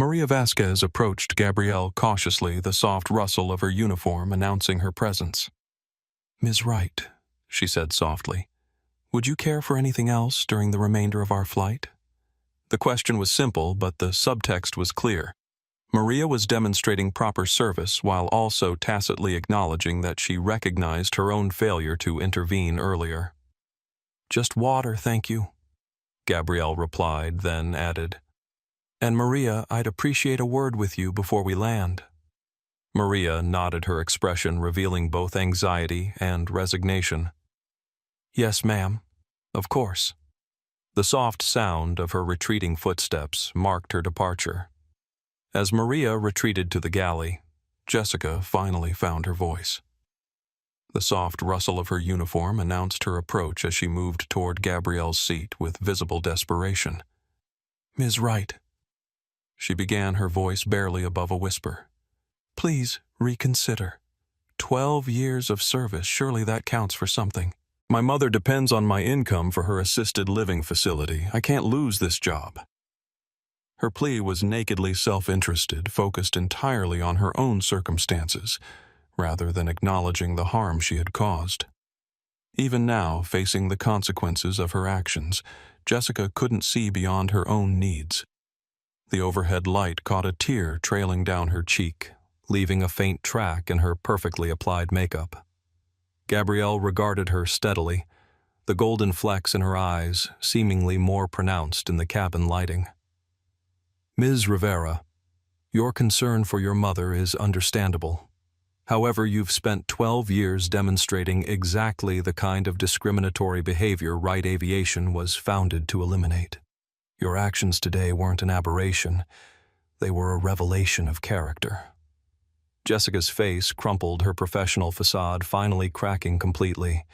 Maria Vasquez approached Gabrielle cautiously, the soft rustle of her uniform announcing her presence. "Ms. Wright," she said softly, "would you care for anything else during the remainder of our flight?" The question was simple, but the subtext was clear. Maria was demonstrating proper service while also tacitly acknowledging that she recognized her own failure to intervene earlier. "Just water, thank you," Gabrielle replied, then added, "And Maria, I'd appreciate a word with you before we land." Maria nodded, her expression revealing both anxiety and resignation. "Yes, ma'am. Of course." The soft sound of her retreating footsteps marked her departure. As Maria retreated to the galley, Jessica finally found her voice. The soft rustle of her uniform announced her approach as she moved toward Gabrielle's seat with visible desperation. "Ms. Wright," she began, her voice barely above a whisper, "please reconsider. 12 years of service, surely that counts for something. My mother depends on my income for her assisted living facility. I can't lose this job." Her plea was nakedly self-interested, focused entirely on her own circumstances, rather than acknowledging the harm she had caused. Even now, facing the consequences of her actions, Jessica couldn't see beyond her own needs. The overhead light caught a tear trailing down her cheek, leaving a faint track in her perfectly applied makeup. Gabrielle regarded her steadily, the golden flecks in her eyes seemingly more pronounced in the cabin lighting. "Ms. Rivera, your concern for your mother is understandable. However, you've spent 12 years demonstrating exactly the kind of discriminatory behavior Wright Aviation was founded to eliminate. Your actions today weren't an aberration, they were a revelation of character." Jessica's face crumpled, her professional facade finally cracking completely.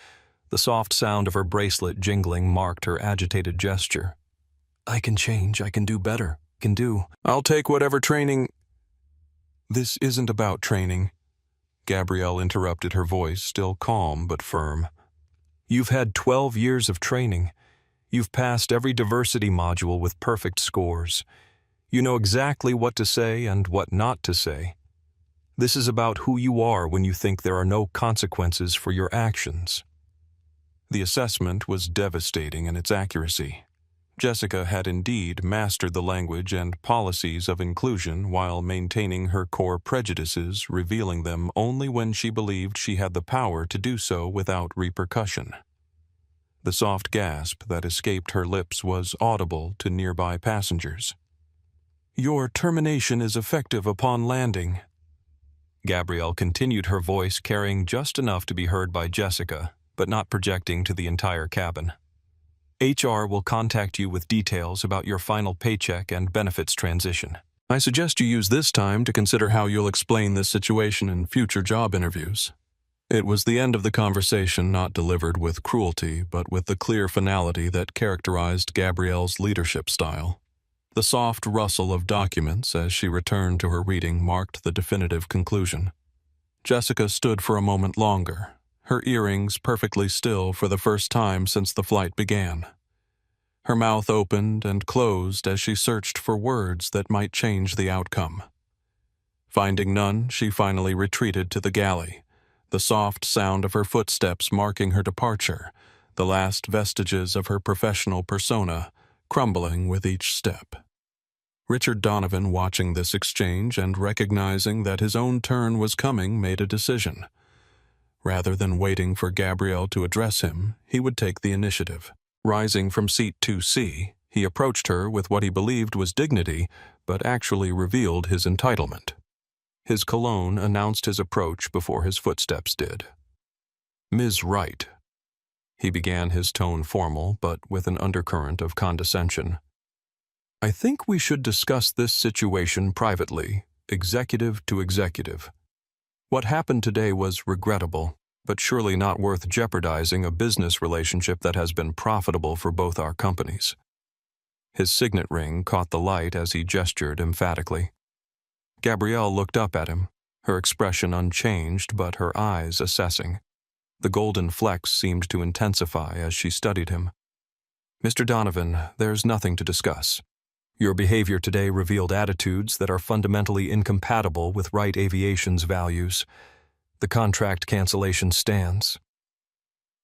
The soft sound of her bracelet jingling marked her agitated gesture. "I can change, I can do better. I'll take whatever training—" "This isn't about training," Gabrielle interrupted, her voice still calm but firm. "You've had 12 years of training. You've passed every diversity module with perfect scores. You know exactly what to say and what not to say. This is about who you are when you think there are no consequences for your actions." The assessment was devastating in its accuracy. Jessica had indeed mastered the language and policies of inclusion while maintaining her core prejudices, revealing them only when she believed she had the power to do so without repercussion. The soft gasp that escaped her lips was audible to nearby passengers. "Your termination is effective upon landing." Gabrielle continued, her voice carrying just enough to be heard by Jessica, but not projecting to the entire cabin. "HR will contact you with details about your final paycheck and benefits transition. I suggest you use this time to consider how you'll explain this situation in future job interviews." It was the end of the conversation, not delivered with cruelty, but with the clear finality that characterized Gabrielle's leadership style. The soft rustle of documents as she returned to her reading marked the definitive conclusion. Jessica stood for a moment longer, her earrings perfectly still for the first time since the flight began. Her mouth opened and closed as she searched for words that might change the outcome. Finding none, she finally retreated to the galley, the soft sound of her footsteps marking her departure, the last vestiges of her professional persona crumbling with each step. Richard Donovan, watching this exchange and recognizing that his own turn was coming, made a decision. Rather than waiting for Gabrielle to address him, he would take the initiative. Rising from seat 2C, he approached her with what he believed was dignity, but actually revealed his entitlement. His cologne announced his approach before his footsteps did. "Ms. Wright." He began, his tone formal, but with an undercurrent of condescension. "I think we should discuss this situation privately, executive to executive. What happened today was regrettable, but surely not worth jeopardizing a business relationship that has been profitable for both our companies." His signet ring caught the light as he gestured emphatically. Gabrielle looked up at him, her expression unchanged but her eyes assessing. The golden flecks seemed to intensify as she studied him. "Mr. Donovan, there's nothing to discuss. Your behavior today revealed attitudes that are fundamentally incompatible with Wright Aviation's values. The contract cancellation stands."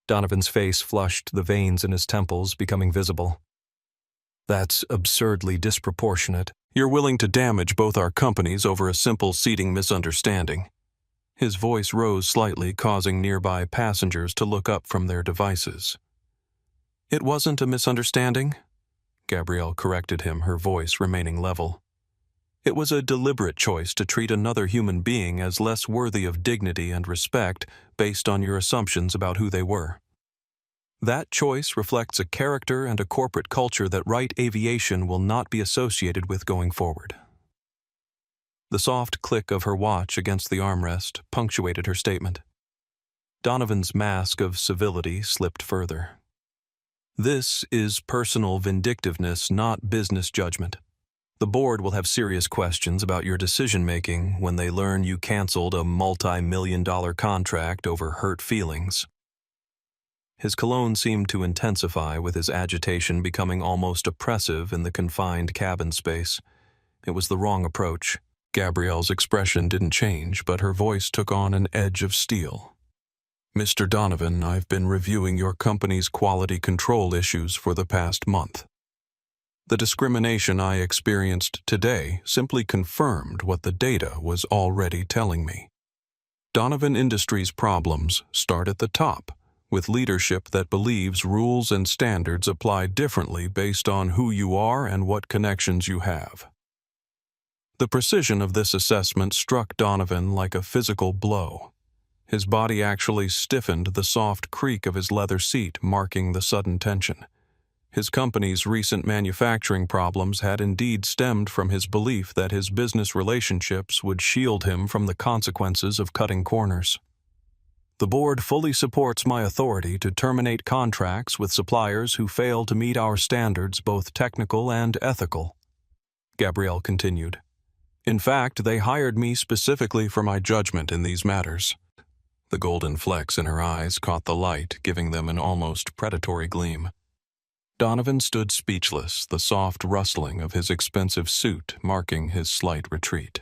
Donovan's face flushed, the veins in his temples becoming visible. "That's absurdly disproportionate. You're willing to damage both our companies over a simple seating misunderstanding." His voice rose slightly, causing nearby passengers to look up from their devices. "It wasn't a misunderstanding," Gabrielle corrected him, her voice remaining level. "It was a deliberate choice to treat another human being as less worthy of dignity and respect based on your assumptions about who they were. That choice reflects a character and a corporate culture that Wright Aviation will not be associated with going forward." The soft click of her watch against the armrest punctuated her statement. Donovan's mask of civility slipped further. "This is personal vindictiveness, not business judgment. The board will have serious questions about your decision-making when they learn you canceled a multi-million-dollar contract over hurt feelings." His cologne seemed to intensify, with his agitation becoming almost oppressive in the confined cabin space. It was the wrong approach. Gabrielle's expression didn't change, but her voice took on an edge of steel. "Mr. Donovan, I've been reviewing your company's quality control issues for the past month. The discrimination I experienced today simply confirmed what the data was already telling me. Donovan Industries' problems start at the top, with leadership that believes rules and standards apply differently based on who you are and what connections you have." The precision of this assessment struck Donovan like a physical blow. His body actually stiffened, the soft creak of his leather seat marking the sudden tension. His company's recent manufacturing problems had indeed stemmed from his belief that his business relationships would shield him from the consequences of cutting corners. "The board fully supports my authority to terminate contracts with suppliers who fail to meet our standards, both technical and ethical," Gabrielle continued. "In fact, they hired me specifically for my judgment in these matters." The golden flecks in her eyes caught the light, giving them an almost predatory gleam. Donovan stood speechless, the soft rustling of his expensive suit marking his slight retreat.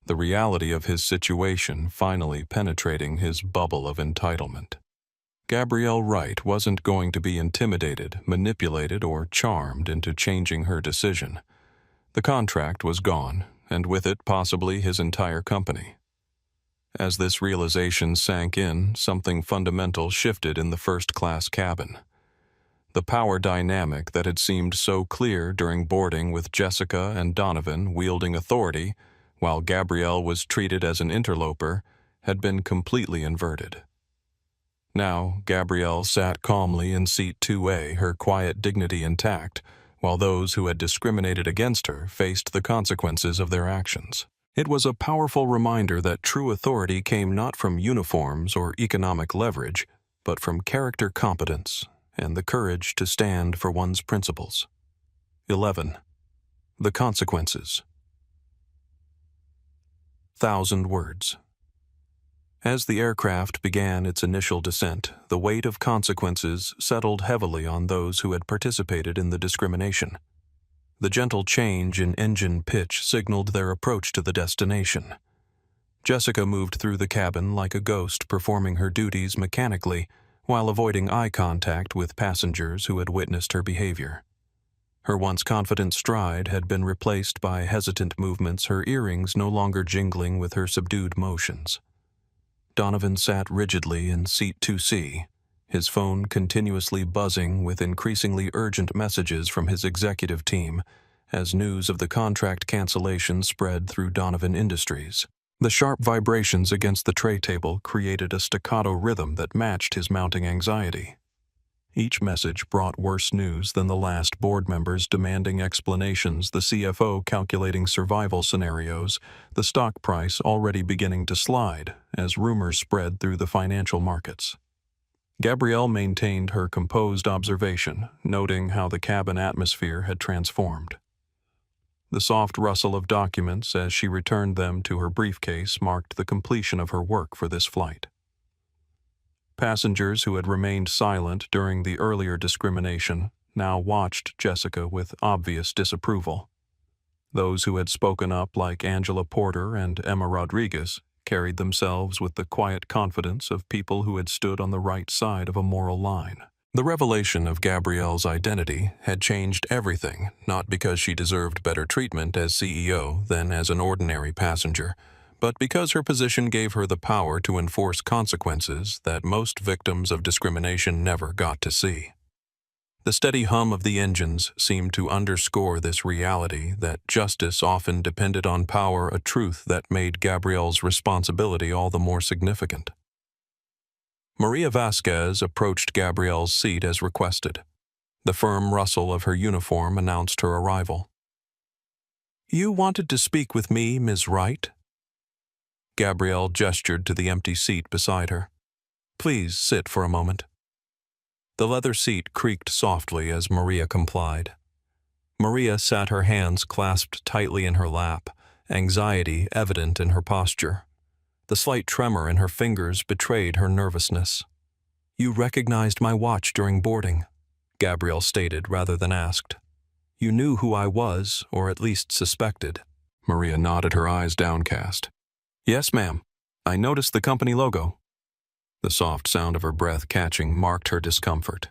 The reality of his situation finally penetrating his bubble of entitlement. Gabrielle Wright wasn't going to be intimidated, manipulated, or charmed into changing her decision. The contract was gone, and with it possibly his entire company. As this realization sank in, something fundamental shifted in the first-class cabin. The power dynamic that had seemed so clear during boarding, with Jessica and Donovan wielding authority, while Gabrielle was treated as an interloper, had been completely inverted. Now, Gabrielle sat calmly in seat 2A, her quiet dignity intact, while those who had discriminated against her faced the consequences of their actions. It was a powerful reminder that true authority came not from uniforms or economic leverage, but from character competence and the courage to stand for one's principles. 11. The consequences. 1,000 words. As the aircraft began its initial descent, the weight of consequences settled heavily on those who had participated in the discrimination. The gentle change in engine pitch signaled their approach to the destination. Jessica moved through the cabin like a ghost, performing her duties mechanically while avoiding eye contact with passengers who had witnessed her behavior. Her once confident stride had been replaced by hesitant movements, her earrings no longer jingling with her subdued motions. Donovan sat rigidly in seat 2C, his phone continuously buzzing with increasingly urgent messages from his executive team as news of the contract cancellation spread through Donovan Industries. The sharp vibrations against the tray table created a staccato rhythm that matched his mounting anxiety. Each message brought worse news than the last, board members demanding explanations, the CFO calculating survival scenarios, the stock price already beginning to slide as rumors spread through the financial markets. Gabrielle maintained her composed observation, noting how the cabin atmosphere had transformed. The soft rustle of documents as she returned them to her briefcase marked the completion of her work for this flight. Passengers who had remained silent during the earlier discrimination now watched Jessica with obvious disapproval. Those who had spoken up, like Angela Porter and Emma Rodriguez, carried themselves with the quiet confidence of people who had stood on the right side of a moral line. The revelation of Gabrielle's identity had changed everything, not because she deserved better treatment as CEO than as an ordinary passenger, but because her position gave her the power to enforce consequences that most victims of discrimination never got to see. The steady hum of the engines seemed to underscore this reality that justice often depended on power, a truth that made Gabrielle's responsibility all the more significant. Maria Vasquez approached Gabrielle's seat as requested. The firm rustle of her uniform announced her arrival. "You wanted to speak with me, Ms. Wright?" Gabrielle gestured to the empty seat beside her. "Please sit for a moment." The leather seat creaked softly as Maria complied. Maria sat, her hands clasped tightly in her lap, anxiety evident in her posture. The slight tremor in her fingers betrayed her nervousness. "You recognized my watch during boarding," Gabrielle stated rather than asked. "You knew who I was, or at least suspected." Maria nodded, her eyes downcast. "Yes, ma'am. I noticed the company logo." The soft sound of her breath catching marked her discomfort.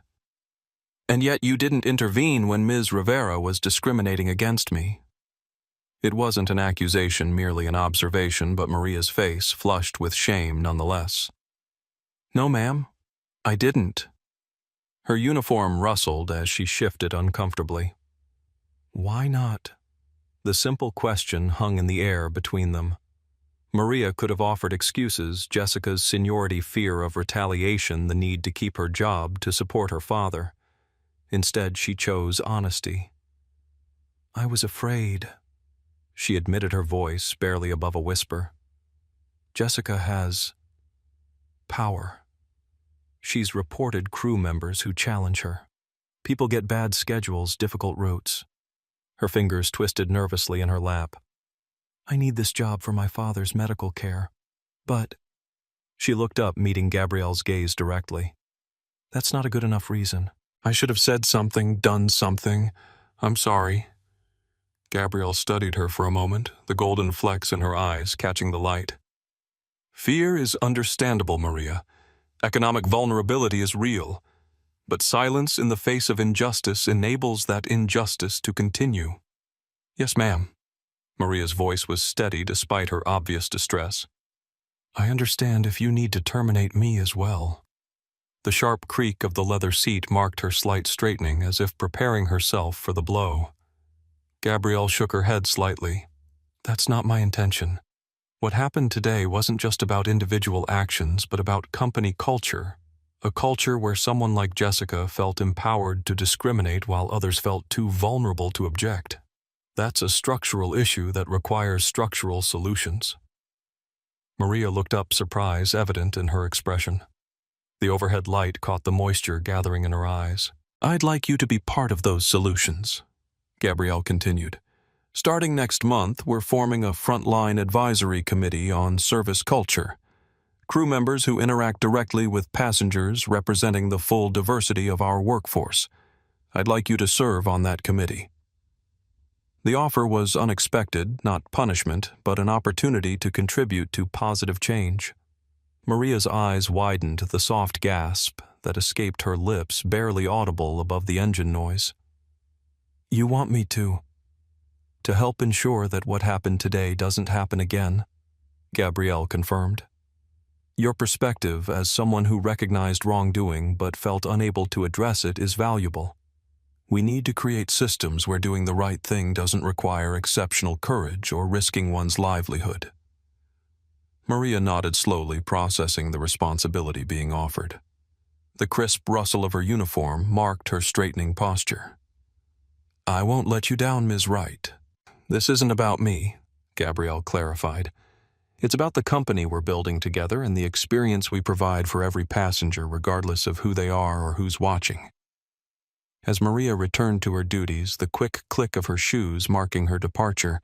"And yet you didn't intervene when Ms. Rivera was discriminating against me." It wasn't an accusation, merely an observation, but Maria's face flushed with shame nonetheless. "No, ma'am, I didn't." Her uniform rustled as she shifted uncomfortably. Why not? The simple question hung in the air between them. Maria could have offered excuses, Jessica's seniority, fear of retaliation, the need to keep her job to support her father. Instead, she chose honesty. "I was afraid," she admitted, her voice barely above a whisper. "Jessica has power. She's reported crew members who challenge her. People get bad schedules, difficult routes." Her fingers twisted nervously in her lap. "I need this job for my father's medical care. But—" She looked up, meeting Gabrielle's gaze directly. "That's not a good enough reason. I should have said something, done something. I'm sorry." Gabrielle studied her for a moment, the golden flecks in her eyes catching the light. "Fear is understandable, Maria. Economic vulnerability is real. But silence in the face of injustice enables that injustice to continue." "Yes, ma'am." Maria's voice was steady despite her obvious distress. "I understand if you need to terminate me as well." The sharp creak of the leather seat marked her slight straightening, as if preparing herself for the blow. Gabrielle shook her head slightly. "That's not my intention. What happened today wasn't just about individual actions, but about company culture. A culture where someone like Jessica felt empowered to discriminate while others felt too vulnerable to object. That's a structural issue that requires structural solutions." Maria looked up, surprise evident in her expression. The overhead light caught the moisture gathering in her eyes. "I'd like you to be part of those solutions," Gabrielle continued. "Starting next month, we're forming a frontline advisory committee on service culture. Crew members who interact directly with passengers representing the full diversity of our workforce. I'd like you to serve on that committee." The offer was unexpected, not punishment, but an opportunity to contribute to positive change. Maria's eyes widened, the soft gasp that escaped her lips barely audible above the engine noise. "You want me to help ensure that what happened today doesn't happen again," Gabrielle confirmed. "Your perspective as someone who recognized wrongdoing but felt unable to address it is valuable. We need to create systems where doing the right thing doesn't require exceptional courage or risking one's livelihood." Maria nodded slowly, processing the responsibility being offered. The crisp rustle of her uniform marked her straightening posture. "I won't let you down, Ms. Wright. This isn't about me," Gabrielle clarified. "It's about the company we're building together and the experience we provide for every passenger, regardless of who they are or who's watching." As Maria returned to her duties, the quick click of her shoes marking her departure,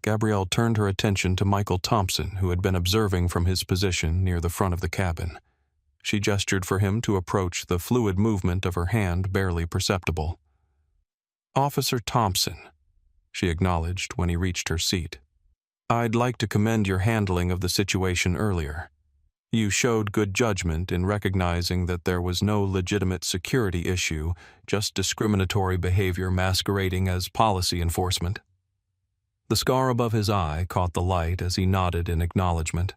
Gabrielle turned her attention to Michael Thompson, who had been observing from his position near the front of the cabin. She gestured for him to approach, the fluid movement of her hand barely perceptible. Officer Thompson, she acknowledged when he reached her seat. I'd like to commend your handling of the situation earlier. You showed good judgment in recognizing that there was no legitimate security issue, just discriminatory behavior masquerading as policy enforcement. The scar above his eye caught the light as he nodded in acknowledgement.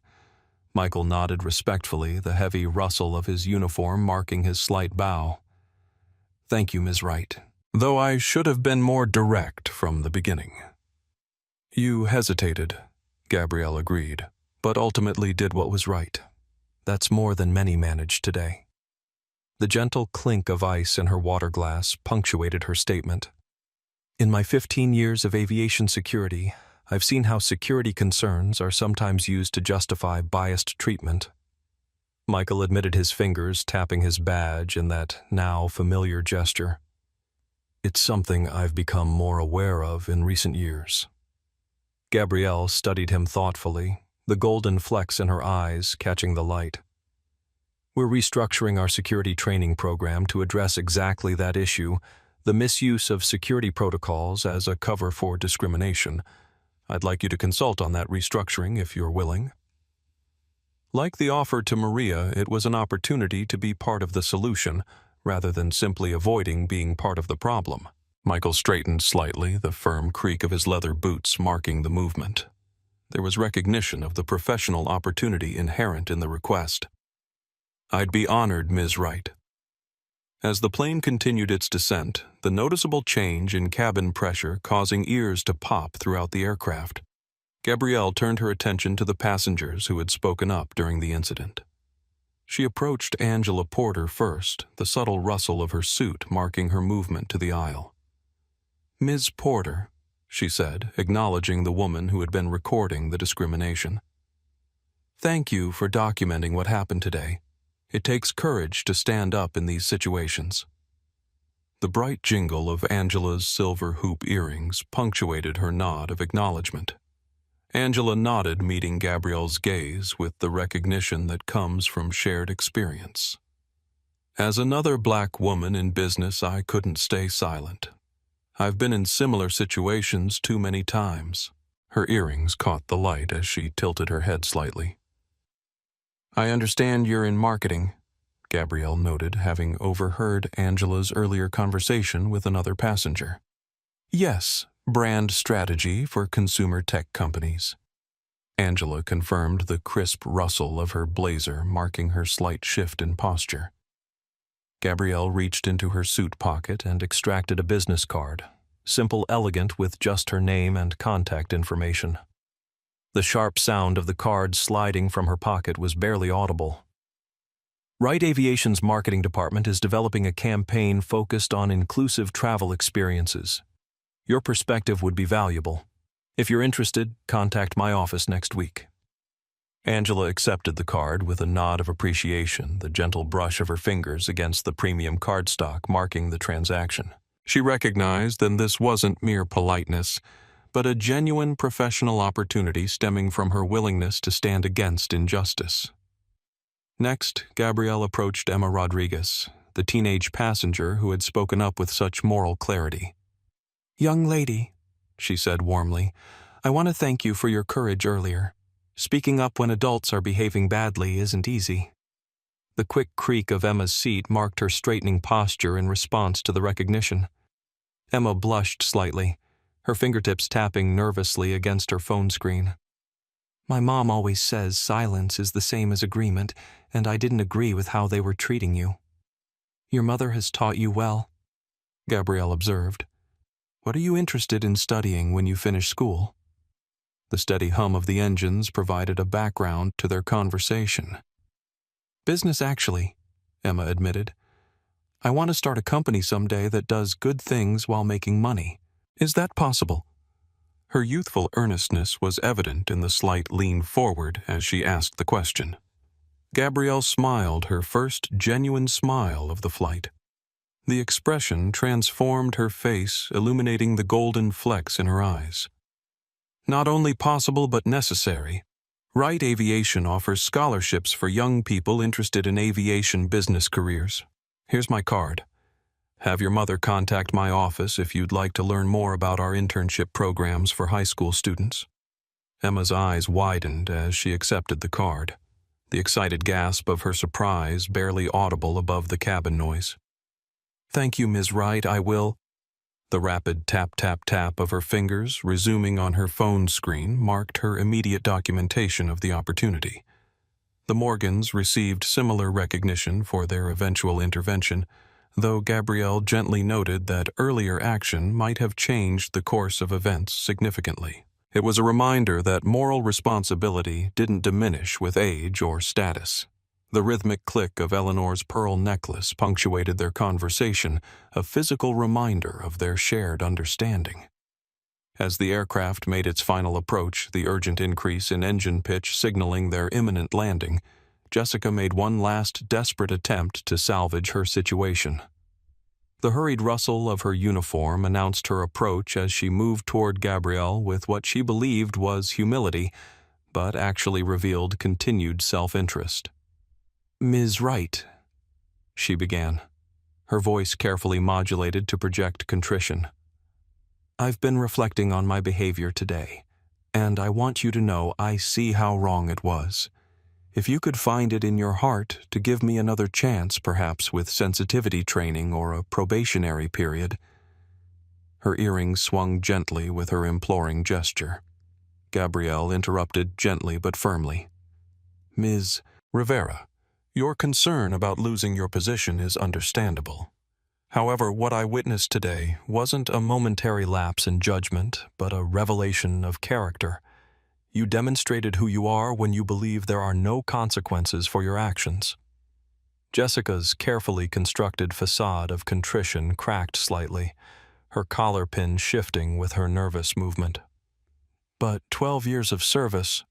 Michael nodded respectfully, the heavy rustle of his uniform marking his slight bow. Thank you, Ms. Wright, though I should have been more direct from the beginning. You hesitated, Gabrielle agreed, but ultimately did what was right. That's more than many managed today. The gentle clink of ice in her water glass punctuated her statement. In my 15 years of aviation security, I've seen how security concerns are sometimes used to justify biased treatment. Michael admitted his fingers tapping his badge in that now familiar gesture. It's something I've become more aware of in recent years. Gabrielle studied him thoughtfully, the golden flecks in her eyes catching the light. We're restructuring our security training program to address exactly that issue, the misuse of security protocols as a cover for discrimination. I'd like you to consult on that restructuring if you're willing. Like the offer to Maria, it was an opportunity to be part of the solution, rather than simply avoiding being part of the problem. Michael straightened slightly, the firm creak of his leather boots marking the movement. There was recognition of the professional opportunity inherent in the request. I'd be honored, Ms. Wright. As the plane continued its descent, the noticeable change in cabin pressure causing ears to pop throughout the aircraft, Gabrielle turned her attention to the passengers who had spoken up during the incident. She approached Angela Porter first, the subtle rustle of her suit marking her movement to the aisle. Ms. Porter, she said, acknowledging the woman who had been recording the discrimination. Thank you for documenting what happened today. It takes courage to stand up in these situations. The bright jingle of Angela's silver hoop earrings punctuated her nod of acknowledgement. Angela nodded, meeting Gabrielle's gaze with the recognition that comes from shared experience. As another black woman in business, I couldn't stay silent. I've been in similar situations too many times. Her earrings caught the light as she tilted her head slightly. I understand you're in marketing, Gabrielle noted, having overheard Angela's earlier conversation with another passenger. Yes, brand strategy for consumer tech companies. Angela confirmed, the crisp rustle of her blazer marking her slight shift in posture. Gabrielle reached into her suit pocket and extracted a business card, simple, elegant, with just her name and contact information. The sharp sound of the card sliding from her pocket was barely audible. Wright Aviation's marketing department is developing a campaign focused on inclusive travel experiences. Your perspective would be valuable. If you're interested, contact my office next week. Angela accepted the card with a nod of appreciation, the gentle brush of her fingers against the premium cardstock marking the transaction. She recognized that this wasn't mere politeness, but a genuine professional opportunity stemming from her willingness to stand against injustice. Next, Gabrielle approached Emma Rodriguez, the teenage passenger who had spoken up with such moral clarity. Young lady, she said warmly, I want to thank you for your courage earlier. Speaking up when adults are behaving badly isn't easy. The quick creak of Emma's seat marked her straightening posture in response to the recognition. Emma blushed slightly, her fingertips tapping nervously against her phone screen. My mom always says silence is the same as agreement, and I didn't agree with how they were treating you. Your mother has taught you well, Gabrielle observed. What are you interested in studying when you finish school? The steady hum of the engines provided a background to their conversation. Business, actually, Emma admitted. I want to start a company someday that does good things while making money. Is that possible? Her youthful earnestness was evident in the slight lean forward as she asked the question. Gabrielle smiled, her first genuine smile of the flight. The expression transformed her face, illuminating the golden flecks in her eyes. Not only possible but necessary, Wright Aviation offers scholarships for young people interested in aviation business careers. Here's my card. Have your mother contact my office if you'd like to learn more about our internship programs for high school students." Emma's eyes widened as she accepted the card, the excited gasp of her surprise barely audible above the cabin noise. "Thank you, Ms. Wright, I will—" The rapid tap-tap-tap of her fingers resuming on her phone screen marked her immediate documentation of the opportunity. The Morgans received similar recognition for their eventual intervention, though Gabrielle gently noted that earlier action might have changed the course of events significantly. It was a reminder that moral responsibility didn't diminish with age or status. The rhythmic click of Eleanor's pearl necklace punctuated their conversation, a physical reminder of their shared understanding. As the aircraft made its final approach, the urgent increase in engine pitch signaling their imminent landing, Jessica made one last desperate attempt to salvage her situation. The hurried rustle of her uniform announced her approach as she moved toward Gabrielle with what she believed was humility, but actually revealed continued self-interest. "Ms. Wright," she began, her voice carefully modulated to project contrition. "I've been reflecting on my behavior today, and I want you to know I see how wrong it was. If you could find it in your heart to give me another chance, perhaps with sensitivity training or a probationary period." Her earrings swung gently with her imploring gesture. Gabrielle interrupted gently but firmly. "Ms. Rivera, your concern about losing your position is understandable. However, what I witnessed today wasn't a momentary lapse in judgment, but a revelation of character. You demonstrated who you are when you believe there are no consequences for your actions." Jessica's carefully constructed facade of contrition cracked slightly, her collar pin shifting with her nervous movement. "But 12 years of service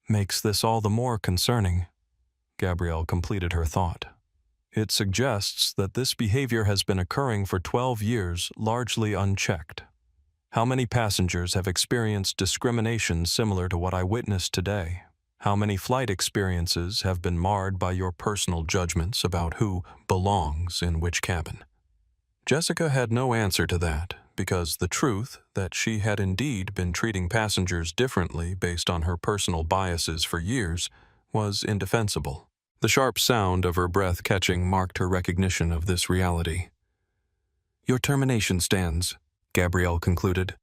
makes this all the more concerning," Gabrielle completed her thought. "It suggests that this behavior has been occurring for 12 years largely unchecked. How many passengers have experienced discrimination similar to what I witnessed today? How many flight experiences have been marred by your personal judgments about who belongs in which cabin?" Jessica had no answer to that, because the truth that she had indeed been treating passengers differently based on her personal biases for years was indefensible. The sharp sound of her breath catching marked her recognition of this reality. "Your termination stands," Gabrielle concluded.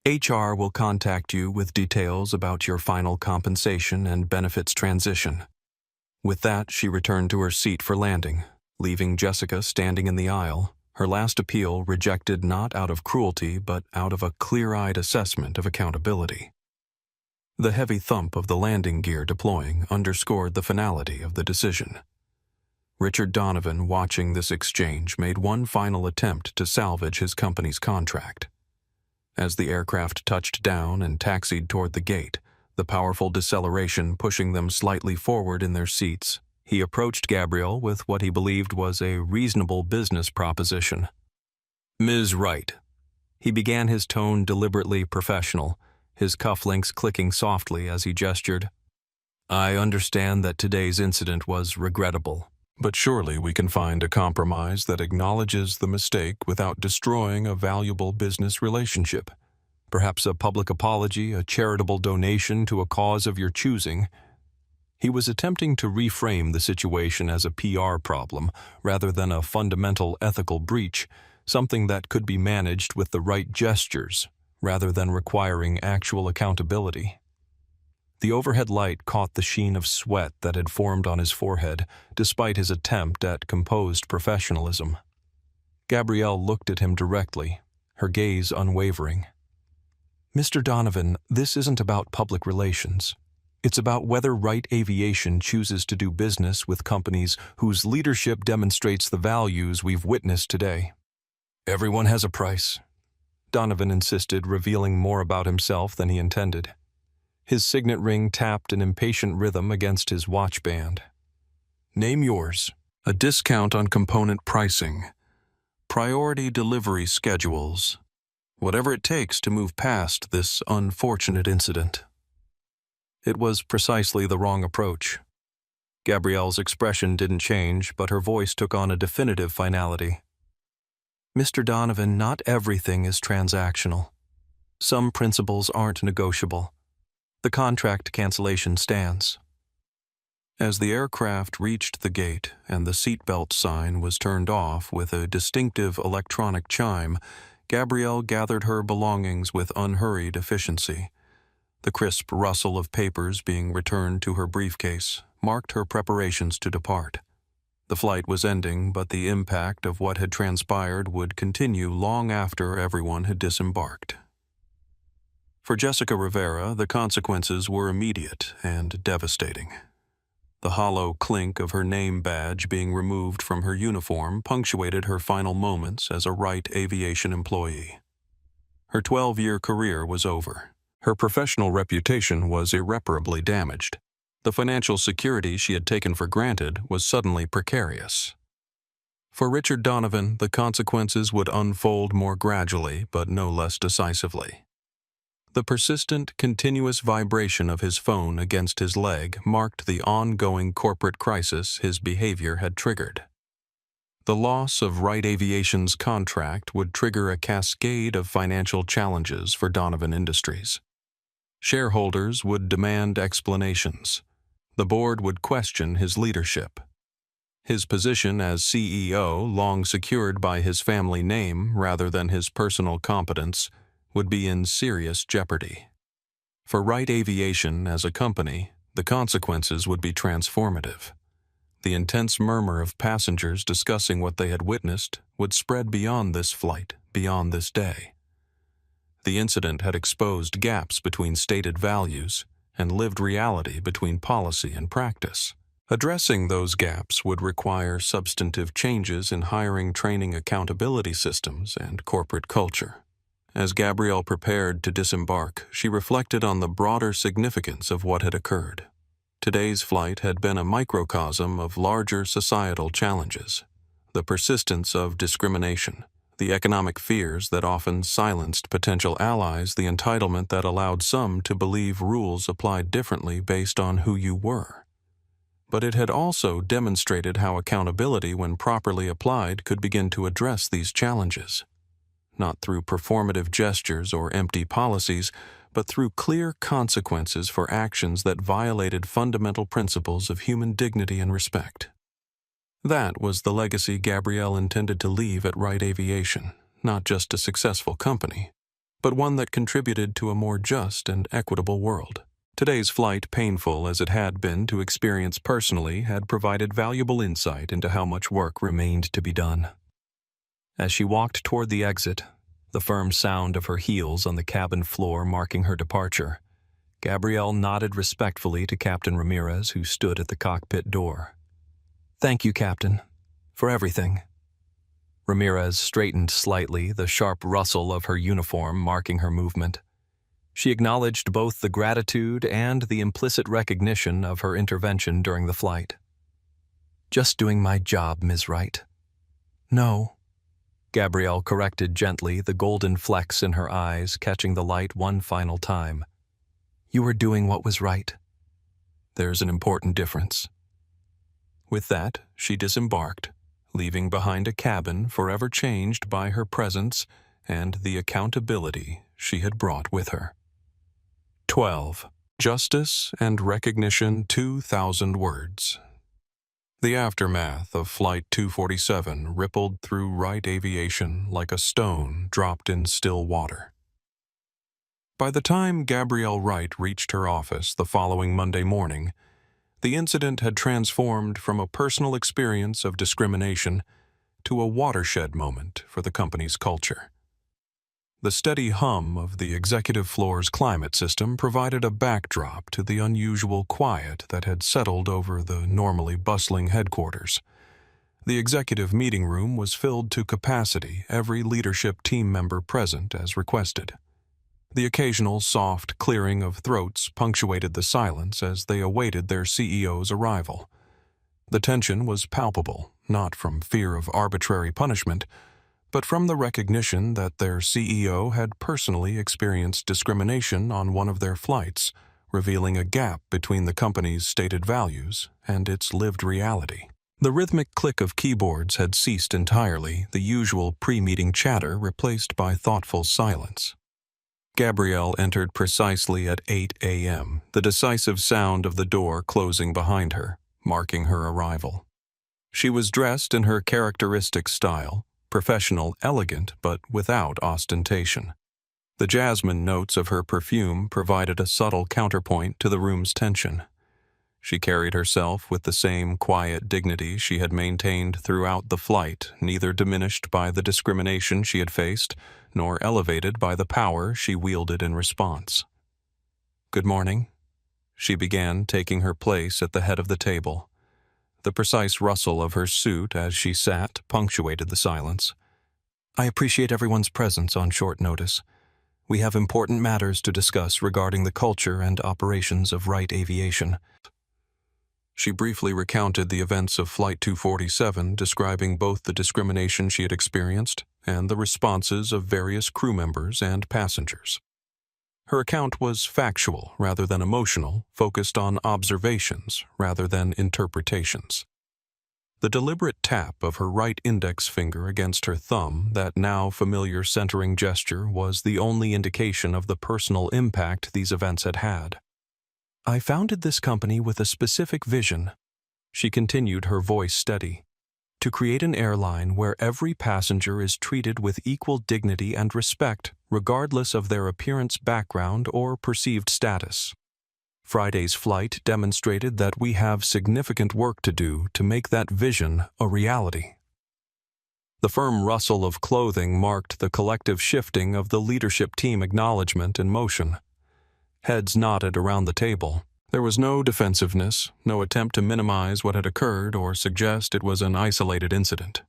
"HR will contact you with details about your final compensation and benefits transition." With that, she returned to her seat for landing, leaving Jessica standing in the aisle, her last appeal rejected not out of cruelty but out of a clear-eyed assessment of accountability. The heavy thump of the landing gear deploying underscored the finality of the decision. Richard Donovan, watching this exchange, made one final attempt to salvage his company's contract. As the aircraft touched down and taxied toward the gate, the powerful deceleration pushing them slightly forward in their seats, he approached Gabrielle with what he believed was a reasonable business proposition. "Ms. Wright." He began his tone deliberately professional, his cufflinks clicking softly as he gestured. "I understand that today's incident was regrettable. But surely we can find a compromise that acknowledges the mistake without destroying a valuable business relationship. Perhaps a public apology, a charitable donation to a cause of your choosing." He was attempting to reframe the situation as a PR problem rather than a fundamental ethical breach, something that could be managed with the right gestures rather than requiring actual accountability. The overhead light caught the sheen of sweat that had formed on his forehead, despite his attempt at composed professionalism. Gabrielle looked at him directly, her gaze unwavering. "Mr. Donovan, this isn't about public relations. It's about whether Wright Aviation chooses to do business with companies whose leadership demonstrates the values we've witnessed today." "Everyone has a price," Donovan insisted, revealing more about himself than he intended. His signet ring tapped an impatient rhythm against his watch band. "Name yours. A discount on component pricing. Priority delivery schedules. Whatever it takes to move past this unfortunate incident." It was precisely the wrong approach. Gabrielle's expression didn't change, but her voice took on a definitive finality. Mr. Donovan, not everything is transactional. Some principles aren't negotiable. The contract cancellation stands. As the aircraft reached the gate and the seatbelt sign was turned off with a distinctive electronic chime, Gabrielle gathered her belongings with unhurried efficiency. The crisp rustle of papers being returned to her briefcase marked her preparations to depart. The flight was ending, but the impact of what had transpired would continue long after everyone had disembarked. For Jessica Rivera, the consequences were immediate and devastating. The hollow clink of her name badge being removed from her uniform punctuated her final moments as a Wright Aviation employee. Her 12-year career was over. Her professional reputation was irreparably damaged. The financial security she had taken for granted was suddenly precarious. For Richard Donovan, the consequences would unfold more gradually, but no less decisively. The persistent, continuous vibration of his phone against his leg marked the ongoing corporate crisis his behavior had triggered. The loss of Wright Aviation's contract would trigger a cascade of financial challenges for Donovan Industries. Shareholders would demand explanations. The board would question his leadership. His position as CEO, long secured by his family name rather than his personal competence, would be in serious jeopardy. For Wright Aviation as a company, the consequences would be transformative. The intense murmur of passengers discussing what they had witnessed would spread beyond this flight, beyond this day. The incident had exposed gaps between stated values and lived reality between policy and practice. Addressing those gaps would require substantive changes in hiring, training, accountability systems, and corporate culture. As Gabrielle prepared to disembark, she reflected on the broader significance of what had occurred. Today's flight had been a microcosm of larger societal challenges: the persistence of discrimination, the economic fears that often silenced potential allies, the entitlement that allowed some to believe rules applied differently based on who you were. But it had also demonstrated how accountability, when properly applied, could begin to address these challenges. Not through performative gestures or empty policies, but through clear consequences for actions that violated fundamental principles of human dignity and respect. That was the legacy Gabrielle intended to leave at Wright Aviation, not just a successful company, but one that contributed to a more just and equitable world. Today's flight, painful as it had been to experience personally, had provided valuable insight into how much work remained to be done. As she walked toward the exit, the firm sound of her heels on the cabin floor marking her departure, Gabrielle nodded respectfully to Captain Ramirez, who stood at the cockpit door. "Thank you, Captain, for everything." Ramirez straightened slightly, the sharp rustle of her uniform marking her movement. She acknowledged both the gratitude and the implicit recognition of her intervention during the flight. "Just doing my job, Ms. Wright." "No," Gabrielle corrected gently, the golden flecks in her eyes catching the light one final time. "You were doing what was right." "There's an important difference." With that, she disembarked, leaving behind a cabin forever changed by her presence and the accountability she had brought with her. 12. Justice and Recognition 2,000 Words. The aftermath of Flight 247 rippled through Wright Aviation like a stone dropped in still water. By the time Gabrielle Wright reached her office the following Monday morning, the incident had transformed from a personal experience of discrimination to a watershed moment for the company's culture. The steady hum of the executive floor's climate system provided a backdrop to the unusual quiet that had settled over the normally bustling headquarters. The executive meeting room was filled to capacity, every leadership team member present as requested. The occasional soft clearing of throats punctuated the silence as they awaited their CEO's arrival. The tension was palpable, not from fear of arbitrary punishment, but from the recognition that their CEO had personally experienced discrimination on one of their flights, revealing a gap between the company's stated values and its lived reality. The rhythmic click of keyboards had ceased entirely, the usual pre-meeting chatter replaced by thoughtful silence. Gabrielle entered precisely at 8 a.m., the decisive sound of the door closing behind her, marking her arrival. She was dressed in her characteristic style, professional, elegant, but without ostentation. The jasmine notes of her perfume provided a subtle counterpoint to the room's tension. She carried herself with the same quiet dignity she had maintained throughout the flight, neither diminished by the discrimination she had faced, nor elevated by the power she wielded in response. "Good morning," she began, taking her place at the head of the table. The precise rustle of her suit as she sat punctuated the silence. "I appreciate everyone's presence on short notice. We have important matters to discuss regarding the culture and operations of Wright Aviation." She briefly recounted the events of Flight 247, describing both the discrimination she had experienced and the responses of various crew members and passengers. Her account was factual rather than emotional, focused on observations rather than interpretations. The deliberate tap of her right index finger against her thumb, that now familiar centering gesture, was the only indication of the personal impact these events had had. "I founded this company with a specific vision," she continued, her voice steady, "to create an airline where every passenger is treated with equal dignity and respect, regardless of their appearance, background, or perceived status. Friday's flight demonstrated that we have significant work to do to make that vision a reality." The firm rustle of clothing marked the collective shifting of the leadership team, acknowledgement in motion. Heads nodded around the table. There was no defensiveness, no attempt to minimize what had occurred or suggest it was an isolated incident.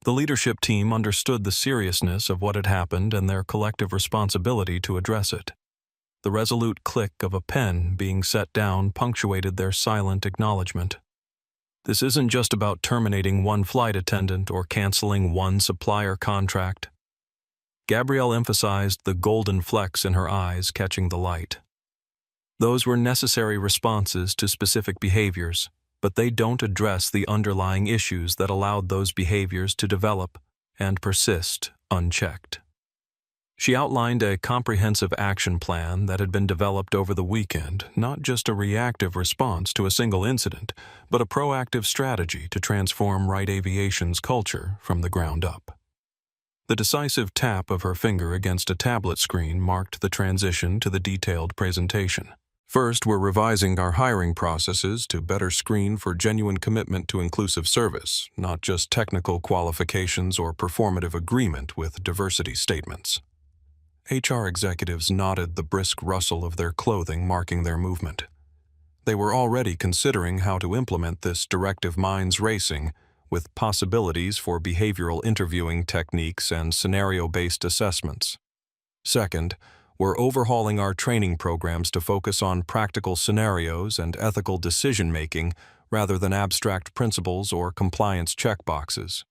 The leadership team understood the seriousness of what had happened and their collective responsibility to address it. The resolute click of a pen being set down punctuated their silent acknowledgement. "This isn't just about terminating one flight attendant or canceling one supplier contract." Gabrielle emphasized the golden flecks in her eyes catching the light. "Those were necessary responses to specific behaviors, but they don't address the underlying issues that allowed those behaviors to develop and persist unchecked." She outlined a comprehensive action plan that had been developed over the weekend, not just a reactive response to a single incident, but a proactive strategy to transform Wright Aviation's culture from the ground up. The decisive tap of her finger against a tablet screen marked the transition to the detailed presentation. "First, we're revising our hiring processes to better screen for genuine commitment to inclusive service, not just technical qualifications or performative agreement with diversity statements." HR executives nodded, the brisk rustle of their clothing marking their movement. They were already considering how to implement this directive, minds racing, with possibilities for behavioral interviewing techniques and scenario-based assessments. Second, we're overhauling our training programs to focus on practical scenarios and ethical decision-making rather than abstract principles or compliance checkboxes.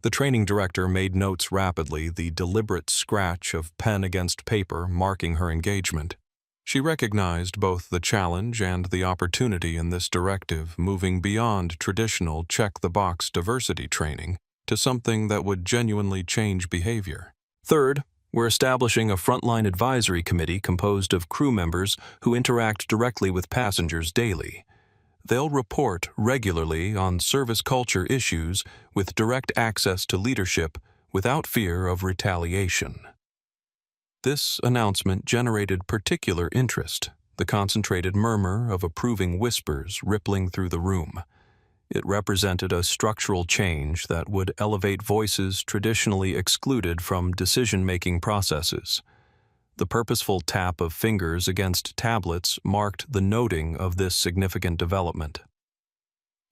The training director made notes rapidly, the deliberate scratch of pen against paper marking her engagement. She recognized both the challenge and the opportunity in this directive, moving beyond traditional check-the-box diversity training to something that would genuinely change behavior. Third, we're establishing a frontline advisory committee composed of crew members who interact directly with passengers daily. They'll report regularly on service culture issues with direct access to leadership without fear of retaliation. This announcement generated particular interest, the concentrated murmur of approving whispers rippling through the room. It represented a structural change that would elevate voices traditionally excluded from decision-making processes. The purposeful tap of fingers against tablets marked the noting of this significant development.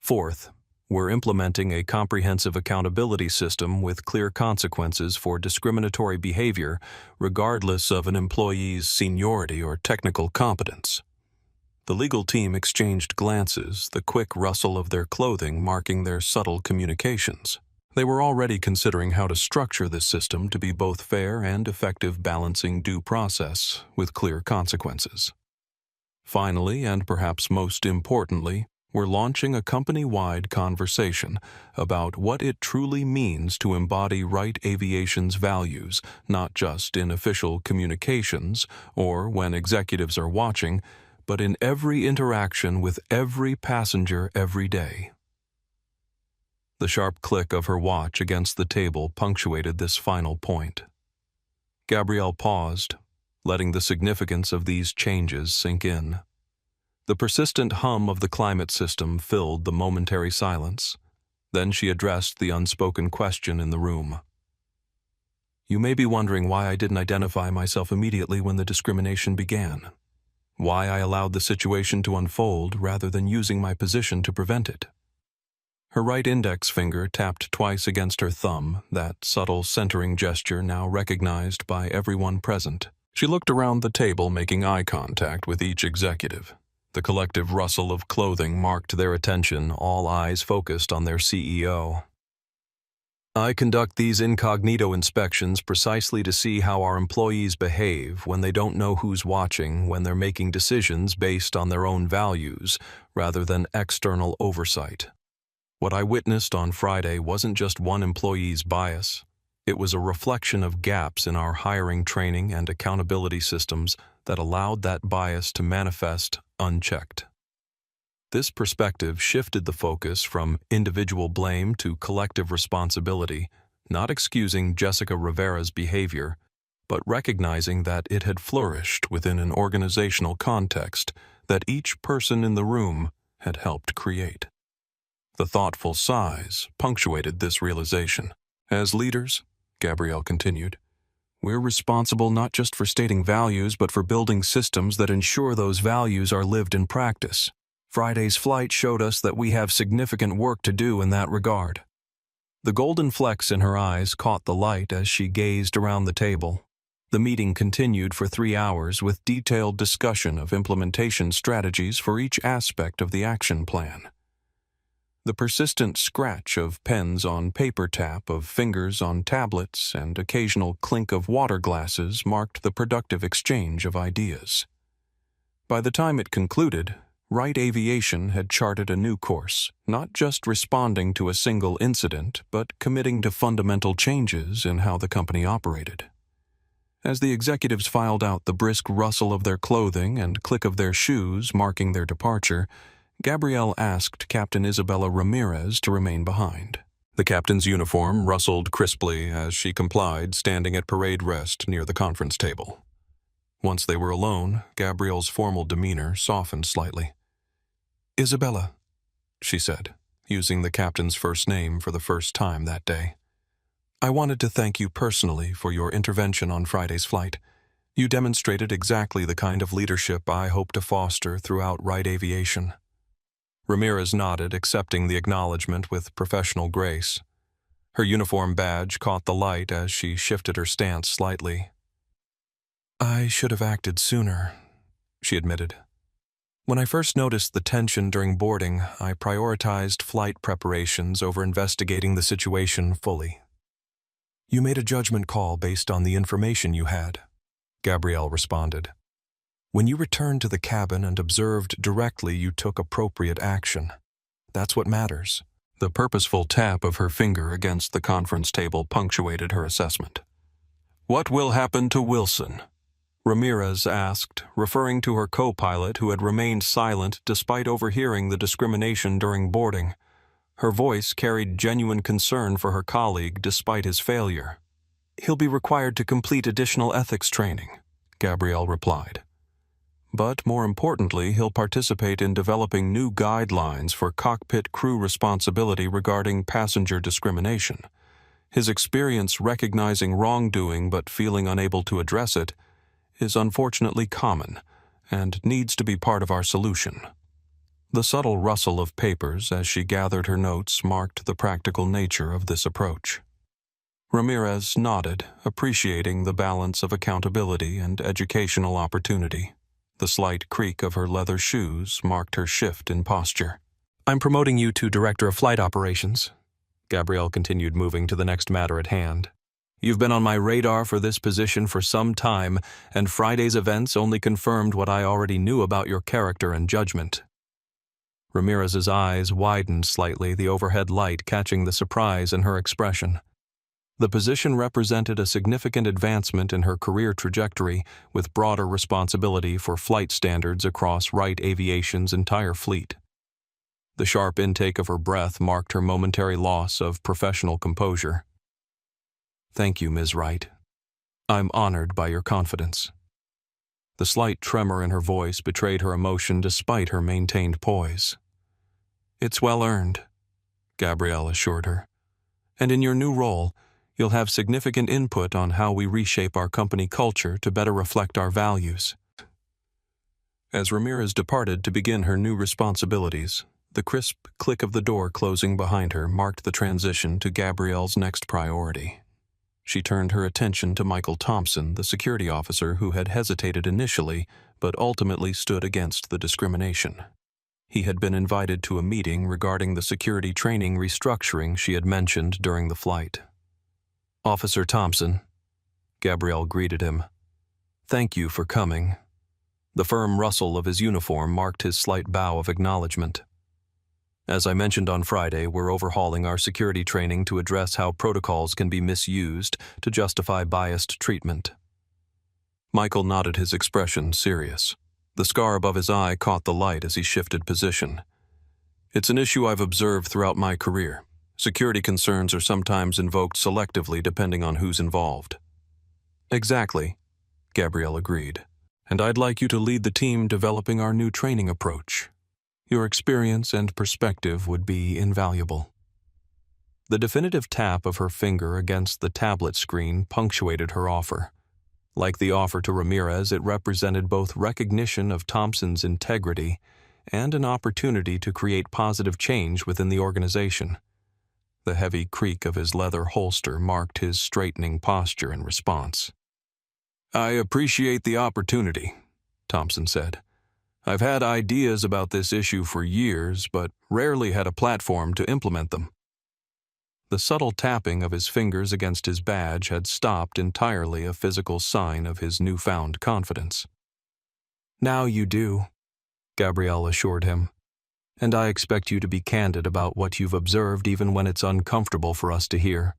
Fourth, we're implementing a comprehensive accountability system with clear consequences for discriminatory behavior, regardless of an employee's seniority or technical competence. The legal team exchanged glances, the quick rustle of their clothing marking their subtle communications. They were already considering how to structure this system to be both fair and effective, balancing due process with clear consequences. Finally, and perhaps most importantly, we're launching a company-wide conversation about what it truly means to embody Wright Aviation's values, not just in official communications or when executives are watching, but in every interaction with every passenger every day. The sharp click of her watch against the table punctuated this final point. Gabrielle paused, letting the significance of these changes sink in. The persistent hum of the climate system filled the momentary silence. Then she addressed the unspoken question in the room. You may be wondering why I didn't identify myself immediately when the discrimination began. Why I allowed the situation to unfold rather than using my position to prevent it. Her right index finger tapped twice against her thumb, that subtle centering gesture now recognized by everyone present. She looked around the table, making eye contact with each executive. The collective rustle of clothing marked their attention, all eyes focused on their CEO. I conduct these incognito inspections precisely to see how our employees behave when they don't know who's watching, when they're making decisions based on their own values rather than external oversight. What I witnessed on Friday wasn't just one employee's bias. It was a reflection of gaps in our hiring, training, and accountability systems that allowed that bias to manifest unchecked. This perspective shifted the focus from individual blame to collective responsibility, not excusing Jessica Rivera's behavior, but recognizing that it had flourished within an organizational context that each person in the room had helped create. The thoughtful sighs punctuated this realization. As leaders, Gabrielle continued, we're responsible not just for stating values, but for building systems that ensure those values are lived in practice. Friday's flight showed us that we have significant work to do in that regard. The golden flecks in her eyes caught the light as she gazed around the table. The meeting continued for 3 hours with detailed discussion of implementation strategies for each aspect of the action plan. The persistent scratch of pens on paper, tap of fingers on tablets, and occasional clink of water glasses marked the productive exchange of ideas. By the time it concluded, Wright Aviation had charted a new course, not just responding to a single incident, but committing to fundamental changes in how the company operated. As the executives filed out, the brisk rustle of their clothing and click of their shoes marking their departure, Gabrielle asked Captain Isabella Ramirez to remain behind. The captain's uniform rustled crisply as she complied, standing at parade rest near the conference table. Once they were alone, Gabrielle's formal demeanor softened slightly. Isabella, she said, using the captain's first name for the first time that day. I wanted to thank you personally for your intervention on Friday's flight. You demonstrated exactly the kind of leadership I hope to foster throughout Wright Aviation. Ramirez nodded, accepting the acknowledgement with professional grace. Her uniform badge caught the light as she shifted her stance slightly. I should have acted sooner, she admitted. When I first noticed the tension during boarding, I prioritized flight preparations over investigating the situation fully. You made a judgment call based on the information you had, Gabrielle responded. When you returned to the cabin and observed directly, you took appropriate action. That's what matters. The purposeful tap of her finger against the conference table punctuated her assessment. What will happen to Wilson? Ramirez asked, referring to her co-pilot who had remained silent despite overhearing the discrimination during boarding. Her voice carried genuine concern for her colleague despite his failure. He'll be required to complete additional ethics training, Gabrielle replied. But more importantly, he'll participate in developing new guidelines for cockpit crew responsibility regarding passenger discrimination. His experience recognizing wrongdoing but feeling unable to address it is unfortunately common and needs to be part of our solution. The subtle rustle of papers as she gathered her notes marked the practical nature of this approach. Ramirez nodded, appreciating the balance of accountability and educational opportunity. The slight creak of her leather shoes marked her shift in posture. I'm promoting you to Director of Flight Operations, Gabrielle continued, moving to the next matter at hand. You've been on my radar for this position for some time, and Friday's events only confirmed what I already knew about your character and judgment. Ramirez's eyes widened slightly, the overhead light catching the surprise in her expression. The position represented a significant advancement in her career trajectory, with broader responsibility for flight standards across Wright Aviation's entire fleet. The sharp intake of her breath marked her momentary loss of professional composure. "Thank you, Ms. Wright. I'm honored by your confidence." The slight tremor in her voice betrayed her emotion despite her maintained poise. "It's well earned," Gabrielle assured her. "And in your new role, you'll have significant input on how we reshape our company culture to better reflect our values." As Ramirez departed to begin her new responsibilities, the crisp click of the door closing behind her marked the transition to Gabrielle's next priority. She turned her attention to Michael Thompson, the security officer who had hesitated initially but ultimately stood against the discrimination. He had been invited to a meeting regarding the security training restructuring she had mentioned during the flight. "Officer Thompson," Gabrielle greeted him. "Thank you for coming." The firm rustle of his uniform marked his slight bow of acknowledgement. "As I mentioned on Friday, we're overhauling our security training to address how protocols can be misused to justify biased treatment." Michael nodded, his expression serious. The scar above his eye caught the light as he shifted position. "It's an issue I've observed throughout my career. Security concerns are sometimes invoked selectively depending on who's involved." "Exactly," Gabrielle agreed. "And I'd like you to lead the team developing our new training approach. Your experience and perspective would be invaluable." The definitive tap of her finger against the tablet screen punctuated her offer. Like the offer to Ramirez, it represented both recognition of Thompson's integrity and an opportunity to create positive change within the organization. The heavy creak of his leather holster marked his straightening posture in response. "I appreciate the opportunity," Thompson said. "I've had ideas about this issue for years, but rarely had a platform to implement them." The subtle tapping of his fingers against his badge had stopped entirely, a physical sign of his newfound confidence. "Now you do," Gabrielle assured him. "And I expect you to be candid about what you've observed even when it's uncomfortable for us to hear."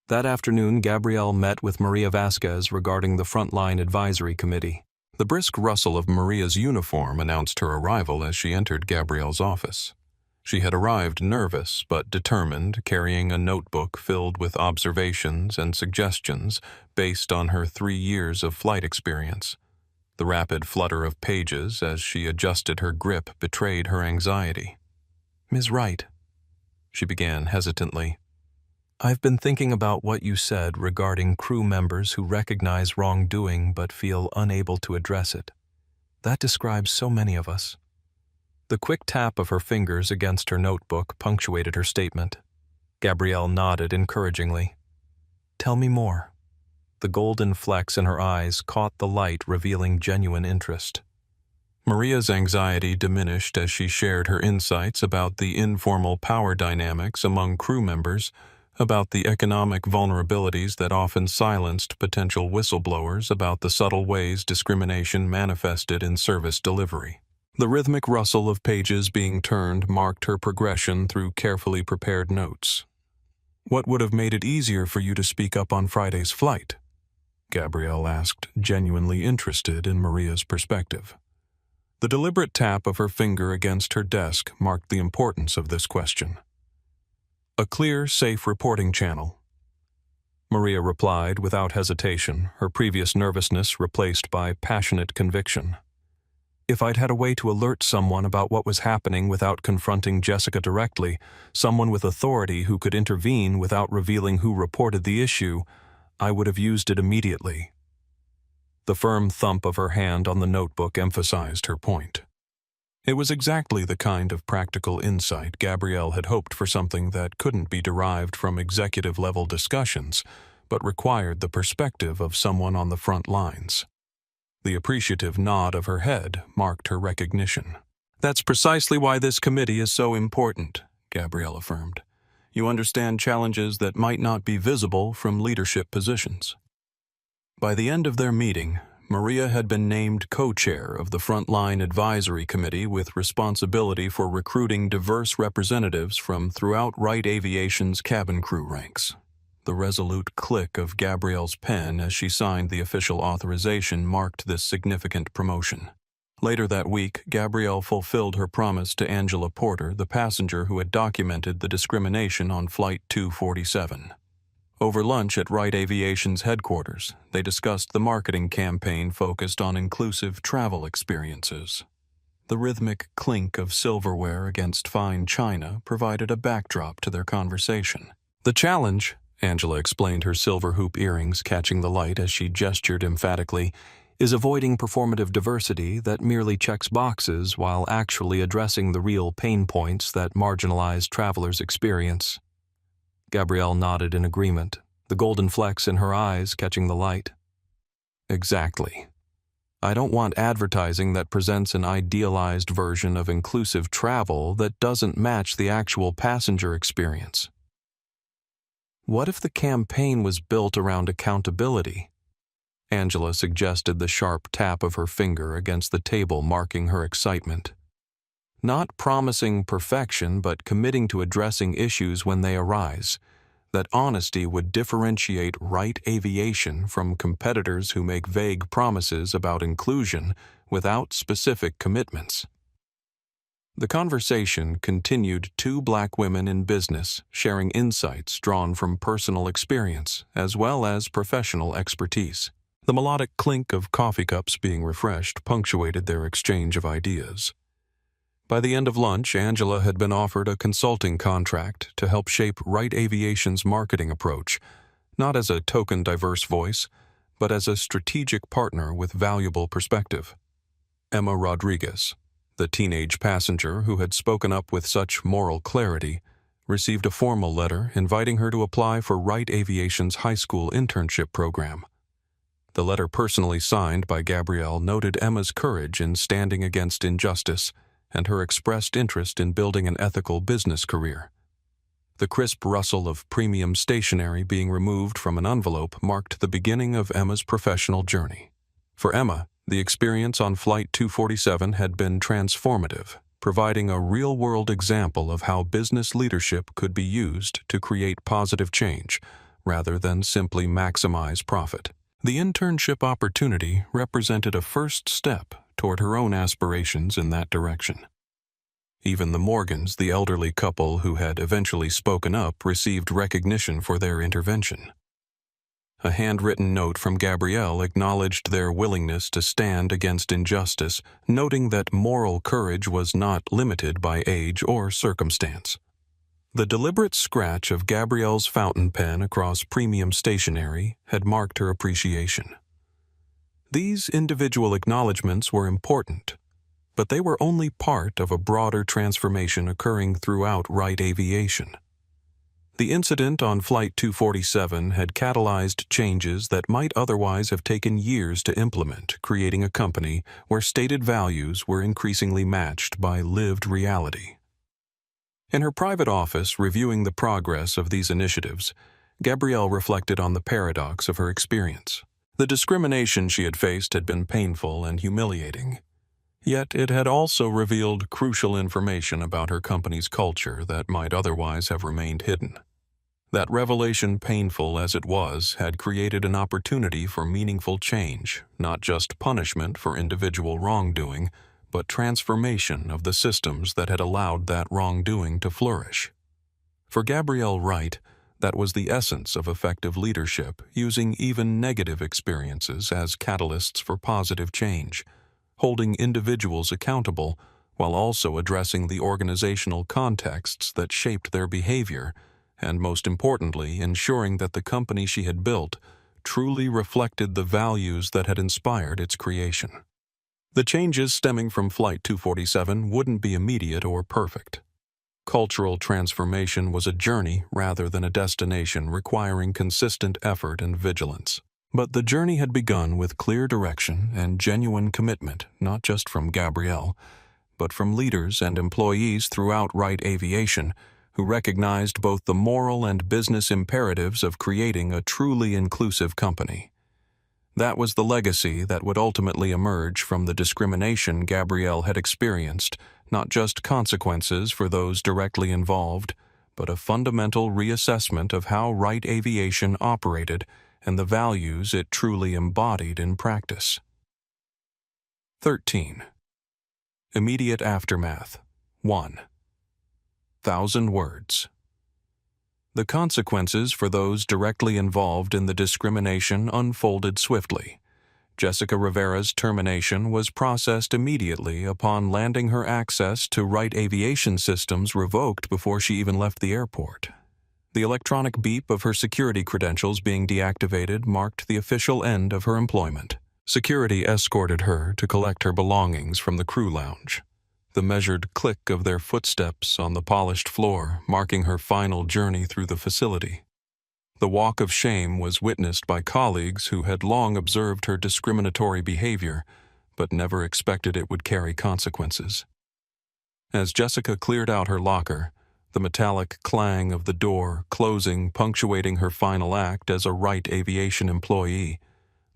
That afternoon, Gabrielle met with Maria Vasquez regarding the Frontline Advisory Committee. The brisk rustle of Maria's uniform announced her arrival as she entered Gabrielle's office. She had arrived nervous but determined, carrying a notebook filled with observations and suggestions based on her 3 years of flight experience. The rapid flutter of pages as she adjusted her grip betrayed her anxiety. "Ms. Wright," she began hesitantly, "I've been thinking about what you said regarding crew members who recognize wrongdoing but feel unable to address it. That describes so many of us." The quick tap of her fingers against her notebook punctuated her statement. Gabrielle nodded encouragingly. "Tell me more." The golden flecks in her eyes caught the light, revealing genuine interest. Maria's anxiety diminished as she shared her insights about the informal power dynamics among crew members, about the economic vulnerabilities that often silenced potential whistleblowers, about the subtle ways discrimination manifested in service delivery. The rhythmic rustle of pages being turned marked her progression through carefully prepared notes. "What would have made it easier for you to speak up on Friday's flight?" Gabrielle asked, genuinely interested in Maria's perspective. The deliberate tap of her finger against her desk marked the importance of this question. "A clear, safe reporting channel," Maria replied without hesitation, her previous nervousness replaced by passionate conviction. "If I'd had a way to alert someone about what was happening without confronting Jessica directly, someone with authority who could intervene without revealing who reported the issue, I would have used it immediately." The firm thump of her hand on the notebook emphasized her point. It was exactly the kind of practical insight Gabrielle had hoped for, something that couldn't be derived from executive-level discussions, but required the perspective of someone on the front lines. The appreciative nod of her head marked her recognition. "That's precisely why this committee is so important," Gabrielle affirmed. "You understand challenges that might not be visible from leadership positions." By the end of their meeting, Maria had been named co-chair of the Frontline Advisory Committee with responsibility for recruiting diverse representatives from throughout Wright Aviation's cabin crew ranks. The resolute click of Gabrielle's pen as she signed the official authorization marked this significant promotion. Later that week, Gabrielle fulfilled her promise to Angela Porter, the passenger who had documented the discrimination on Flight 247. Over lunch at Wright Aviation's headquarters, they discussed the marketing campaign focused on inclusive travel experiences. The rhythmic clink of silverware against fine china provided a backdrop to their conversation. The challenge, Angela explained, her silver hoop earrings catching the light as she gestured emphatically, is avoiding performative diversity that merely checks boxes while actually addressing the real pain points that marginalized travelers experience. Gabrielle nodded in agreement, the golden flecks in her eyes catching the light. Exactly. I don't want advertising that presents an idealized version of inclusive travel that doesn't match the actual passenger experience. What if the campaign was built around accountability? Angela suggested, the sharp tap of her finger against the table marking her excitement. Not promising perfection, but committing to addressing issues when they arise. That honesty would differentiate Wright Aviation from competitors who make vague promises about inclusion without specific commitments. The conversation continued, two Black women in business sharing insights drawn from personal experience as well as professional expertise. The melodic clink of coffee cups being refreshed punctuated their exchange of ideas. By the end of lunch, Angela had been offered a consulting contract to help shape Wright Aviation's marketing approach, not as a token diverse voice, but as a strategic partner with valuable perspective. Emma Rodriguez, the teenage passenger who had spoken up with such moral clarity, received a formal letter inviting her to apply for Wright Aviation's high school internship program. The letter, personally signed by Gabrielle, noted Emma's courage in standing against injustice and her expressed interest in building an ethical business career. The crisp rustle of premium stationery being removed from an envelope marked the beginning of Emma's professional journey. For Emma, the experience on Flight 247 had been transformative, providing a real-world example of how business leadership could be used to create positive change, rather than simply maximize profit. The internship opportunity represented a first step toward her own aspirations in that direction. Even the Morgans, the elderly couple who had eventually spoken up, received recognition for their intervention. A handwritten note from Gabrielle acknowledged their willingness to stand against injustice, noting that moral courage was not limited by age or circumstance. The deliberate scratch of Gabrielle's fountain pen across premium stationery had marked her appreciation. These individual acknowledgments were important, but they were only part of a broader transformation occurring throughout Wright Aviation. The incident on Flight 247 had catalyzed changes that might otherwise have taken years to implement, creating a company where stated values were increasingly matched by lived reality. In her private office, reviewing the progress of these initiatives, Gabrielle reflected on the paradox of her experience. The discrimination she had faced had been painful and humiliating, yet it had also revealed crucial information about her company's culture that might otherwise have remained hidden. That revelation, painful as it was, had created an opportunity for meaningful change, not just punishment for individual wrongdoing, but transformation of the systems that had allowed that wrongdoing to flourish. For Gabrielle Wright, that was the essence of effective leadership, using even negative experiences as catalysts for positive change, holding individuals accountable while also addressing the organizational contexts that shaped their behavior, and most importantly, ensuring that the company she had built truly reflected the values that had inspired its creation. The changes stemming from Flight 247 wouldn't be immediate or perfect. Cultural transformation was a journey rather than a destination, requiring consistent effort and vigilance. But the journey had begun with clear direction and genuine commitment, not just from Gabrielle, but from leaders and employees throughout Wright Aviation, who recognized both the moral and business imperatives of creating a truly inclusive company. That was the legacy that would ultimately emerge from the discrimination Gabrielle had experienced, not just consequences for those directly involved, but a fundamental reassessment of how Wright Aviation operated and the values it truly embodied in practice. 13. Immediate aftermath. 1. 1,000 words. The consequences for those directly involved in the discrimination unfolded swiftly. Jessica Rivera's termination was processed immediately upon landing her access to Wright Aviation systems revoked before she even left the airport. The electronic beep of her security credentials being deactivated marked the official end of her employment. Security escorted her to collect her belongings from the crew lounge, the measured click of their footsteps on the polished floor marking her final journey through the facility. The walk of shame was witnessed by colleagues who had long observed her discriminatory behavior, but never expected it would carry consequences. As Jessica cleared out her locker, the metallic clang of the door closing punctuating her final act as a Wright Aviation employee,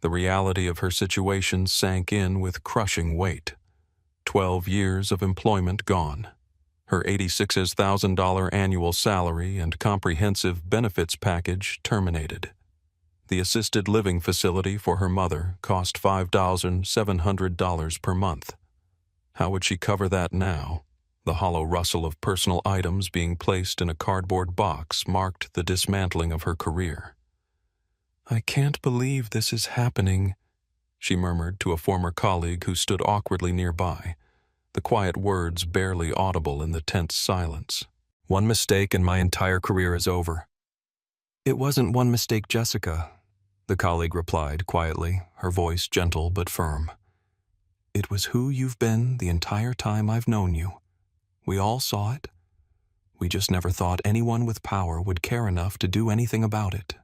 the reality of her situation sank in with crushing weight. 12 years of employment gone. Her $86,000 annual salary and comprehensive benefits package terminated. The assisted living facility for her mother cost $5,700 per month. How would she cover that now? The hollow rustle of personal items being placed in a cardboard box marked the dismantling of her career. "I can't believe this is happening," she murmured to a former colleague who stood awkwardly nearby, the quiet words barely audible in the tense silence. "One mistake and my entire career is over." "It wasn't one mistake, Jessica," the colleague replied quietly, her voice gentle but firm. "It was who you've been the entire time I've known you. We all saw it. We just never thought anyone with power would care enough to do anything about it."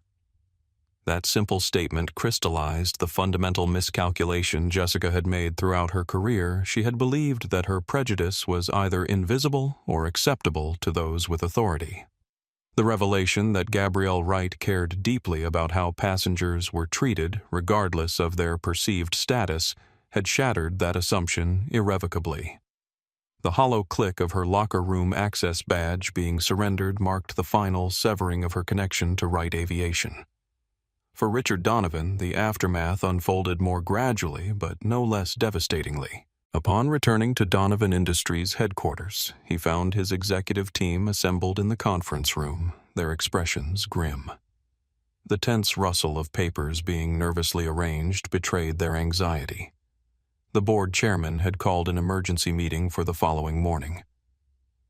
That simple statement crystallized the fundamental miscalculation Jessica had made throughout her career. She had believed that her prejudice was either invisible or acceptable to those with authority. The revelation that Gabrielle Wright cared deeply about how passengers were treated, regardless of their perceived status, had shattered that assumption irrevocably. The hollow click of her locker room access badge being surrendered marked the final severing of her connection to Wright Aviation. For Richard Donovan, the aftermath unfolded more gradually, but no less devastatingly. Upon returning to Donovan Industries headquarters, he found his executive team assembled in the conference room, their expressions grim. The tense rustle of papers being nervously arranged betrayed their anxiety. The board chairman had called an emergency meeting for the following morning.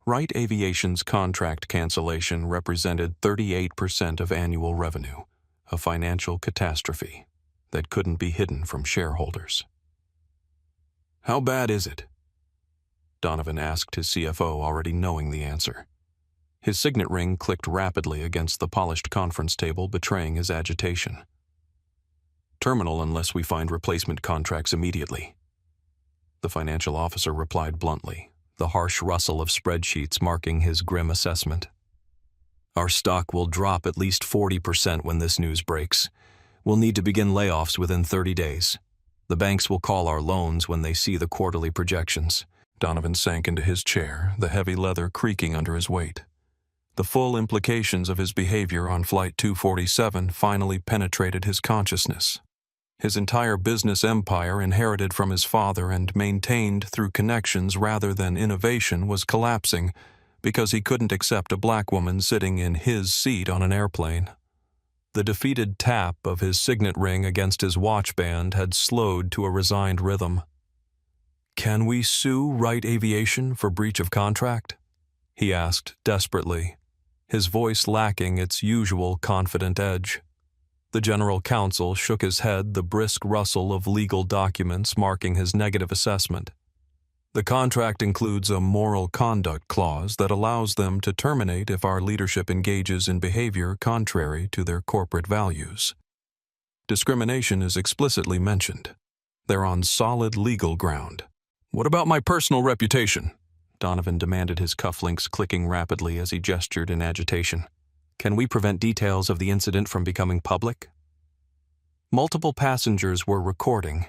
Wright Aviation's contract cancellation represented 38% of annual revenue, a financial catastrophe that couldn't be hidden from shareholders. "How bad is it?" Donovan asked his CFO, already knowing the answer. His signet ring clicked rapidly against the polished conference table, betraying his agitation. "Terminal unless we find replacement contracts immediately," the financial officer replied bluntly, the harsh rustle of spreadsheets marking his grim assessment. "Our stock will drop at least 40% when this news breaks. We'll need to begin layoffs within 30 days. The banks will call our loans when they see the quarterly projections." Donovan sank into his chair, the heavy leather creaking under his weight. The full implications of his behavior on Flight 247 finally penetrated his consciousness. His entire business empire, inherited from his father and maintained through connections rather than innovation, was collapsing because he couldn't accept a black woman sitting in his seat on an airplane. The defeated tap of his signet ring against his watch band had slowed to a resigned rhythm. "Can we sue Wright Aviation for breach of contract?" he asked desperately, his voice lacking its usual confident edge. The general counsel shook his head, the brisk rustle of legal documents marking his negative assessment. "The contract includes a moral conduct clause that allows them to terminate if our leadership engages in behavior contrary to their corporate values. Discrimination is explicitly mentioned. They're on solid legal ground." "What about my personal reputation?" Donovan demanded, his cufflinks clicking rapidly as he gestured in agitation. "Can we prevent details of the incident from becoming public?" Multiple passengers were recording.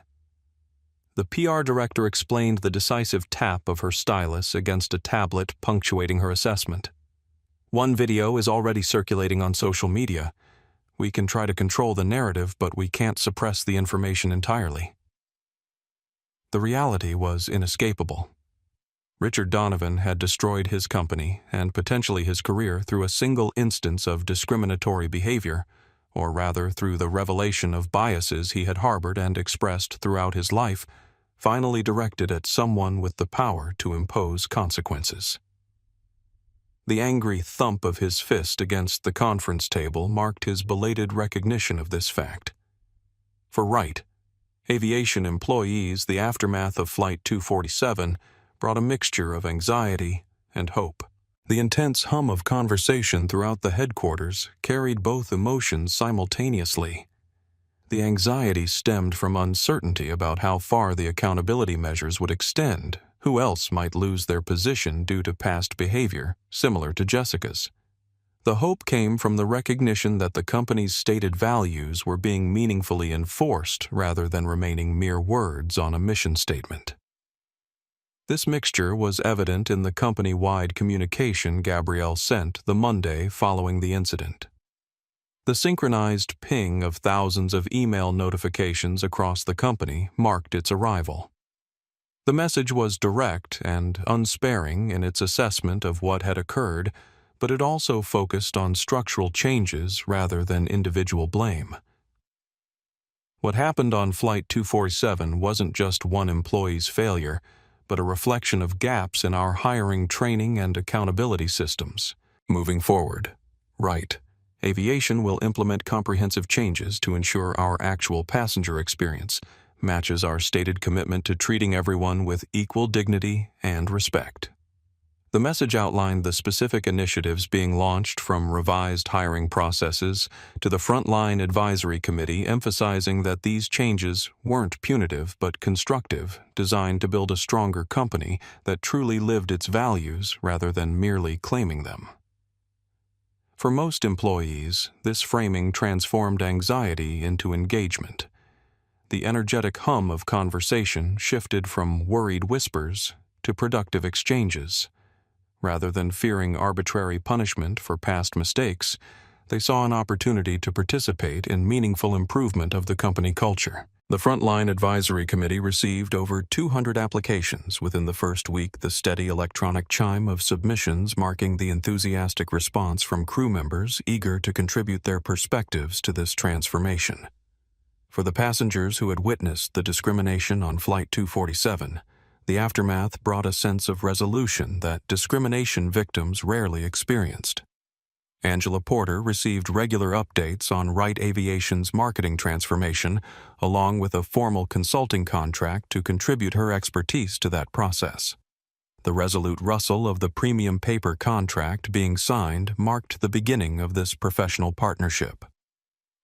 The PR director explained the decisive tap of her stylus against a tablet punctuating her assessment. One video is already circulating on social media. We can try to control the narrative, but we can't suppress the information entirely. The reality was inescapable. Richard Donovan had destroyed his company and potentially his career through a single instance of discriminatory behavior, or rather through the revelation of biases he had harbored and expressed throughout his life, finally directed at someone with the power to impose consequences. The angry thump of his fist against the conference table marked his belated recognition of this fact. For Wright, aviation employees, the aftermath of Flight 247 brought a mixture of anxiety and hope. The intense hum of conversation throughout the headquarters carried both emotions simultaneously. The anxiety stemmed from uncertainty about how far the accountability measures would extend, who else might lose their position due to past behavior similar to Jessica's. The hope came from the recognition that the company's stated values were being meaningfully enforced rather than remaining mere words on a mission statement. This mixture was evident in the company-wide communication Gabrielle sent the Monday following the incident. The synchronized ping of thousands of email notifications across the company marked its arrival. The message was direct and unsparing in its assessment of what had occurred, but it also focused on structural changes rather than individual blame. What happened on Flight 247 wasn't just one employee's failure, but a reflection of gaps in our hiring, training, and accountability systems. Moving forward, Wright, Aviation will implement comprehensive changes to ensure our actual passenger experience matches our stated commitment to treating everyone with equal dignity and respect. The message outlined the specific initiatives being launched, from revised hiring processes to the Frontline Advisory Committee, emphasizing that these changes weren't punitive but constructive, designed to build a stronger company that truly lived its values rather than merely claiming them. For most employees, this framing transformed anxiety into engagement. The energetic hum of conversation shifted from worried whispers to productive exchanges. Rather than fearing arbitrary punishment for past mistakes, they saw an opportunity to participate in meaningful improvement of the company culture. The Frontline Advisory Committee received over 200 applications within the first week, the steady electronic chime of submissions marking the enthusiastic response from crew members eager to contribute their perspectives to this transformation. For the passengers who had witnessed the discrimination on Flight 247, the aftermath brought a sense of resolution that discrimination victims rarely experienced. Angela Porter received regular updates on Wright Aviation's marketing transformation, along with a formal consulting contract to contribute her expertise to that process. The resolute rustle of the premium paper contract being signed marked the beginning of this professional partnership.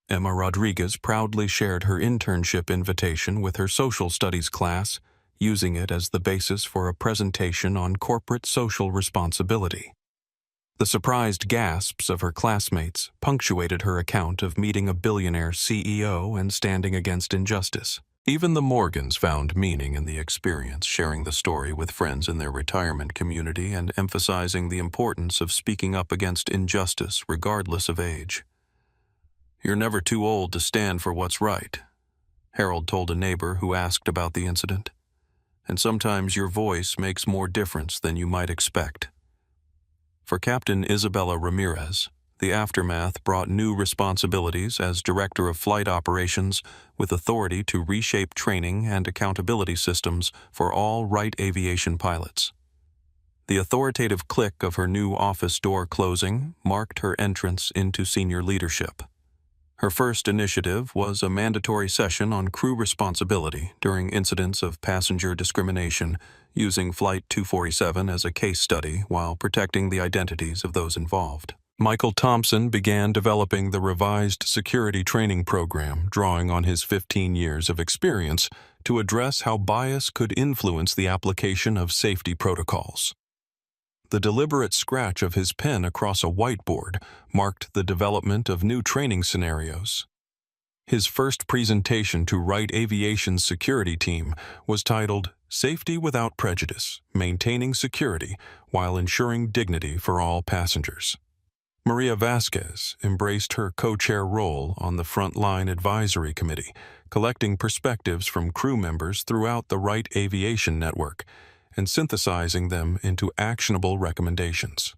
Emma Rodriguez proudly shared her internship invitation with her social studies class, using it as the basis for a presentation on corporate social responsibility. The surprised gasps of her classmates punctuated her account of meeting a billionaire CEO and standing against injustice. Even the Morgans found meaning in the experience, sharing the story with friends in their retirement community and emphasizing the importance of speaking up against injustice regardless of age. "You're never too old to stand for what's right," Harold told a neighbor who asked about the incident. "And sometimes your voice makes more difference than you might expect." For Captain Isabella Ramirez, the aftermath brought new responsibilities as Director of Flight Operations, with authority to reshape training and accountability systems for all Wright Aviation pilots. The authoritative click of her new office door closing marked her entrance into senior leadership. Her first initiative was a mandatory session on crew responsibility during incidents of passenger discrimination, using Flight 247 as a case study while protecting the identities of those involved. Michael Thompson began developing the revised security training program, drawing on his 15 years of experience to address how bias could influence the application of safety protocols. The deliberate scratch of his pen across a whiteboard marked the development of new training scenarios. His first presentation to Wright Aviation's security team was titled "Safety Without Prejudice, Maintaining Security While Ensuring Dignity for All Passengers." Maria Vasquez embraced her co-chair role on the Frontline Advisory Committee, collecting perspectives from crew members throughout the Wright Aviation network and synthesizing them into actionable recommendations.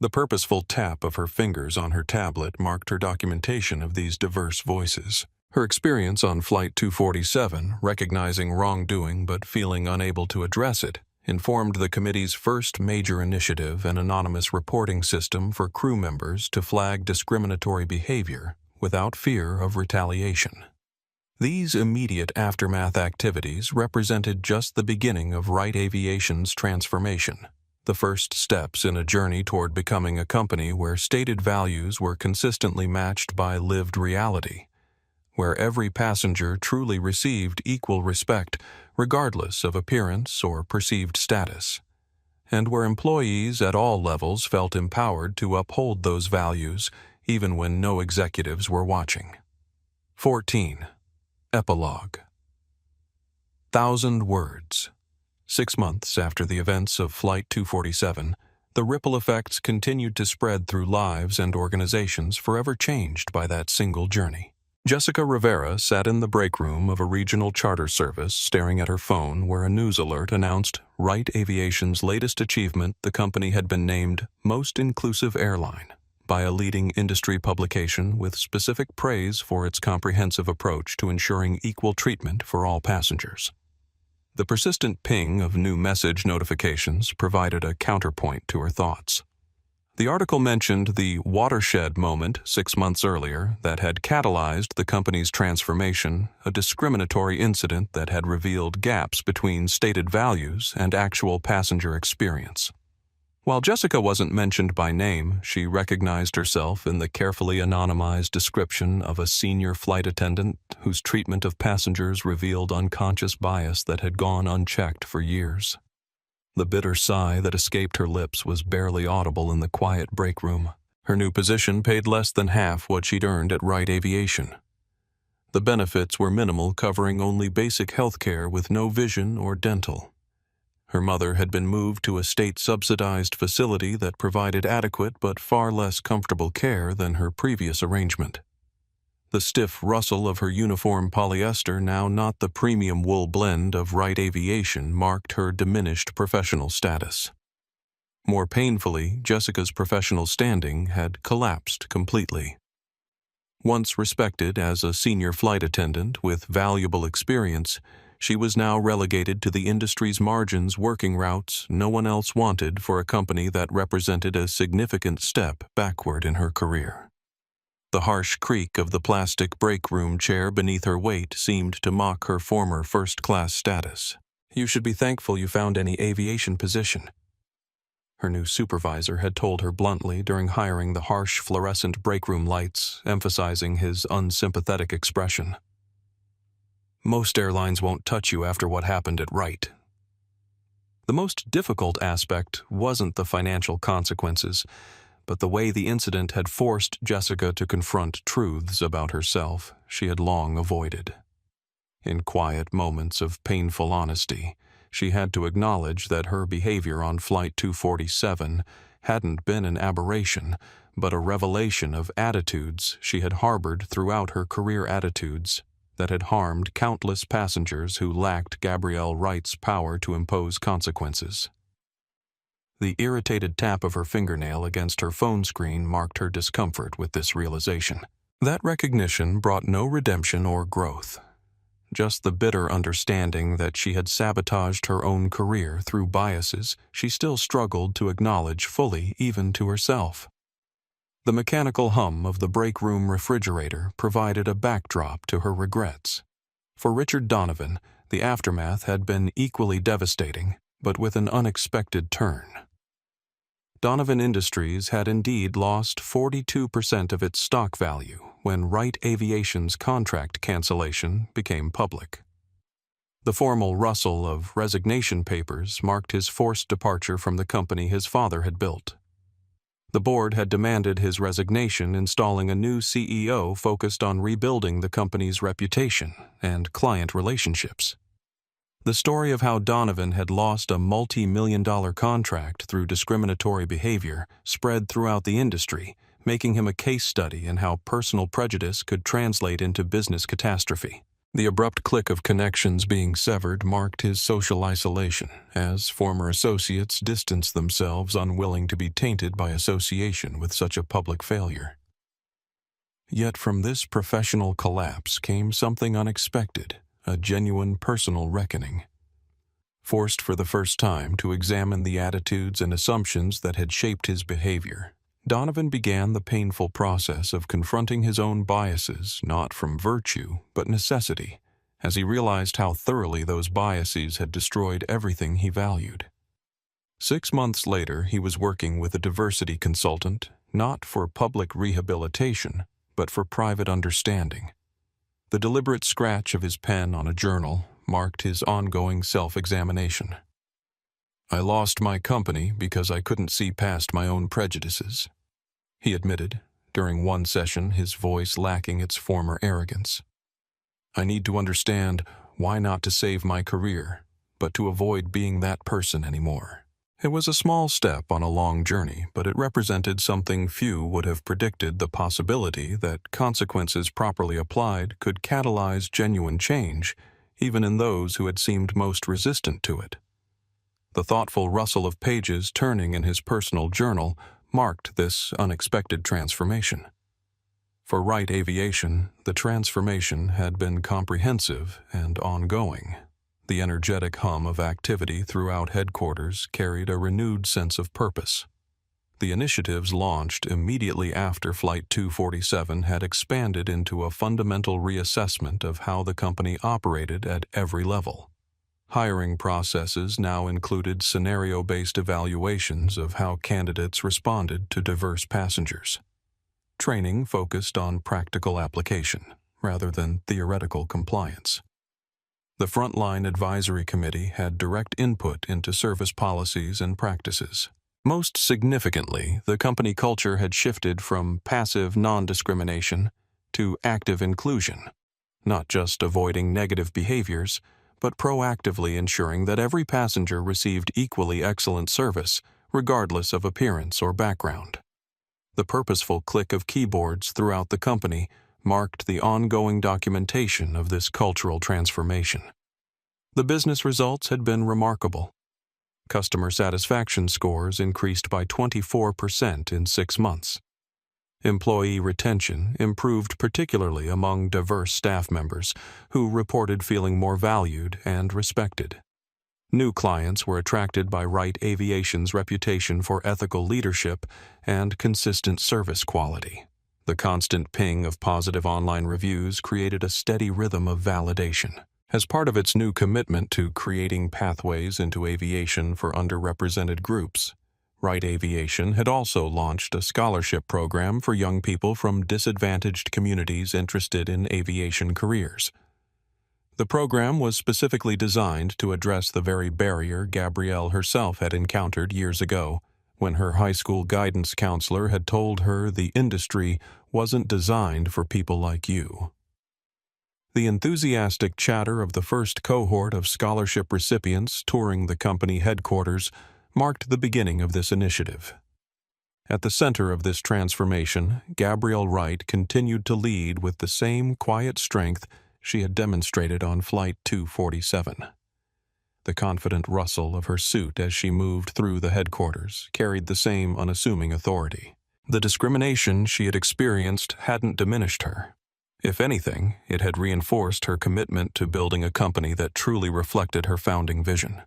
The purposeful tap of her fingers on her tablet marked her documentation of these diverse voices. Her experience on Flight 247, recognizing wrongdoing but feeling unable to address it, informed the committee's first major initiative, an anonymous reporting system for crew members to flag discriminatory behavior without fear of retaliation. These immediate aftermath activities represented just the beginning of Wright Aviation's transformation, the first steps in a journey toward becoming a company where stated values were consistently matched by lived reality, where every passenger truly received equal respect regardless of appearance or perceived status, and where employees at all levels felt empowered to uphold those values even when no executives were watching. 14. Epilogue. 1,000 words. 6 months after the events of Flight 247, the ripple effects continued to spread through lives and organizations forever changed by that single journey. Jessica Rivera sat in the break room of a regional charter service staring at her phone where a news alert announced Wright Aviation's latest achievement: the company had been named Most Inclusive Airline by a leading industry publication with specific praise for its comprehensive approach to ensuring equal treatment for all passengers. The persistent ping of new message notifications provided a counterpoint to her thoughts. The article mentioned the watershed moment 6 months earlier that had catalyzed the company's transformation, a discriminatory incident that had revealed gaps between stated values and actual passenger experience. While Jessica wasn't mentioned by name, she recognized herself in the carefully anonymized description of a senior flight attendant whose treatment of passengers revealed unconscious bias that had gone unchecked for years. The bitter sigh that escaped her lips was barely audible in the quiet break room. Her new position paid less than half what she'd earned at Wright Aviation. The benefits were minimal, covering only basic health care with no vision or dental. Her mother had been moved to a state-subsidized facility that provided adequate but far less comfortable care than her previous arrangement. The stiff rustle of her uniform polyester, now not the premium wool blend of Wright Aviation, marked her diminished professional status. More painfully, Jessica's professional standing had collapsed completely. Once respected as a senior flight attendant with valuable experience, she was now relegated to the industry's margins, working routes no one else wanted for a company that represented a significant step backward in her career. The harsh creak of the plastic break room chair beneath her weight seemed to mock her former first-class status. "You should be thankful you found any aviation position," her new supervisor had told her bluntly during hiring the harsh fluorescent break room lights, emphasizing his unsympathetic expression. "Most airlines won't touch you after what happened at Wright." The most difficult aspect wasn't the financial consequences, but the way the incident had forced Jessica to confront truths about herself she had long avoided. In quiet moments of painful honesty, she had to acknowledge that her behavior on Flight 247 hadn't been an aberration, but a revelation of attitudes she had harbored throughout her career, attitudes that had harmed countless passengers who lacked Gabrielle Wright's power to impose consequences. The irritated tap of her fingernail against her phone screen marked her discomfort with this realization. That recognition brought no redemption or growth, just the bitter understanding that she had sabotaged her own career through biases she still struggled to acknowledge fully, even to herself. The mechanical hum of the break room refrigerator provided a backdrop to her regrets. For Richard Donovan, the aftermath had been equally devastating, but with an unexpected turn. Donovan Industries had indeed lost 42% of its stock value when Wright Aviation's contract cancellation became public. The formal rustle of resignation papers marked his forced departure from the company his father had built. The board had demanded his resignation, installing a new CEO focused on rebuilding the company's reputation and client relationships. The story of how Donovan had lost a multi-million-dollar contract through discriminatory behavior spread throughout the industry, making him a case study in how personal prejudice could translate into business catastrophe. The abrupt click of connections being severed marked his social isolation, as former associates distanced themselves, unwilling to be tainted by association with such a public failure. Yet from this professional collapse came something unexpected, a genuine personal reckoning. Forced for the first time to examine the attitudes and assumptions that had shaped his behavior, Donovan began the painful process of confronting his own biases, not from virtue, but necessity, as he realized how thoroughly those biases had destroyed everything he valued. 6 months later, he was working with a diversity consultant, not for public rehabilitation, but for private understanding. The deliberate scratch of his pen on a journal marked his ongoing self-examination. "I lost my company because I couldn't see past my own prejudices," he admitted, during one session, his voice lacking its former arrogance. "I need to understand why not to save my career, but to avoid being that person anymore." It was a small step on a long journey, but it represented something few would have predicted: the possibility that consequences properly applied could catalyze genuine change, even in those who had seemed most resistant to it. The thoughtful rustle of pages turning in his personal journal marked this unexpected transformation. For Wright Aviation, the transformation had been comprehensive and ongoing. The energetic hum of activity throughout headquarters carried a renewed sense of purpose. The initiatives launched immediately after Flight 247 had expanded into a fundamental reassessment of how the company operated at every level. Hiring processes now included scenario-based evaluations of how candidates responded to diverse passengers. Training focused on practical application, rather than theoretical compliance. The Frontline Advisory Committee had direct input into service policies and practices. Most significantly, the company culture had shifted from passive non-discrimination to active inclusion, not just avoiding negative behaviors, but proactively ensuring that every passenger received equally excellent service, regardless of appearance or background. The purposeful click of keyboards throughout the company marked the ongoing documentation of this cultural transformation. The business results had been remarkable. Customer satisfaction scores increased by 24% in 6 months. Employee retention improved particularly among diverse staff members who reported feeling more valued and respected. New clients were attracted by Wright Aviation's reputation for ethical leadership and consistent service quality. The constant ping of positive online reviews created a steady rhythm of validation. As part of its new commitment to creating pathways into aviation for underrepresented groups, Wright Aviation had also launched a scholarship program for young people from disadvantaged communities interested in aviation careers. The program was specifically designed to address the very barrier Gabrielle herself had encountered years ago, when her high school guidance counselor had told her the industry wasn't designed for people like you. The enthusiastic chatter of the first cohort of scholarship recipients touring the company headquarters marked the beginning of this initiative. At the center of this transformation, Gabrielle Wright continued to lead with the same quiet strength she had demonstrated on Flight 247. The confident rustle of her suit as she moved through the headquarters carried the same unassuming authority. The discrimination she had experienced hadn't diminished her. If anything, it had reinforced her commitment to building a company that truly reflected her founding vision.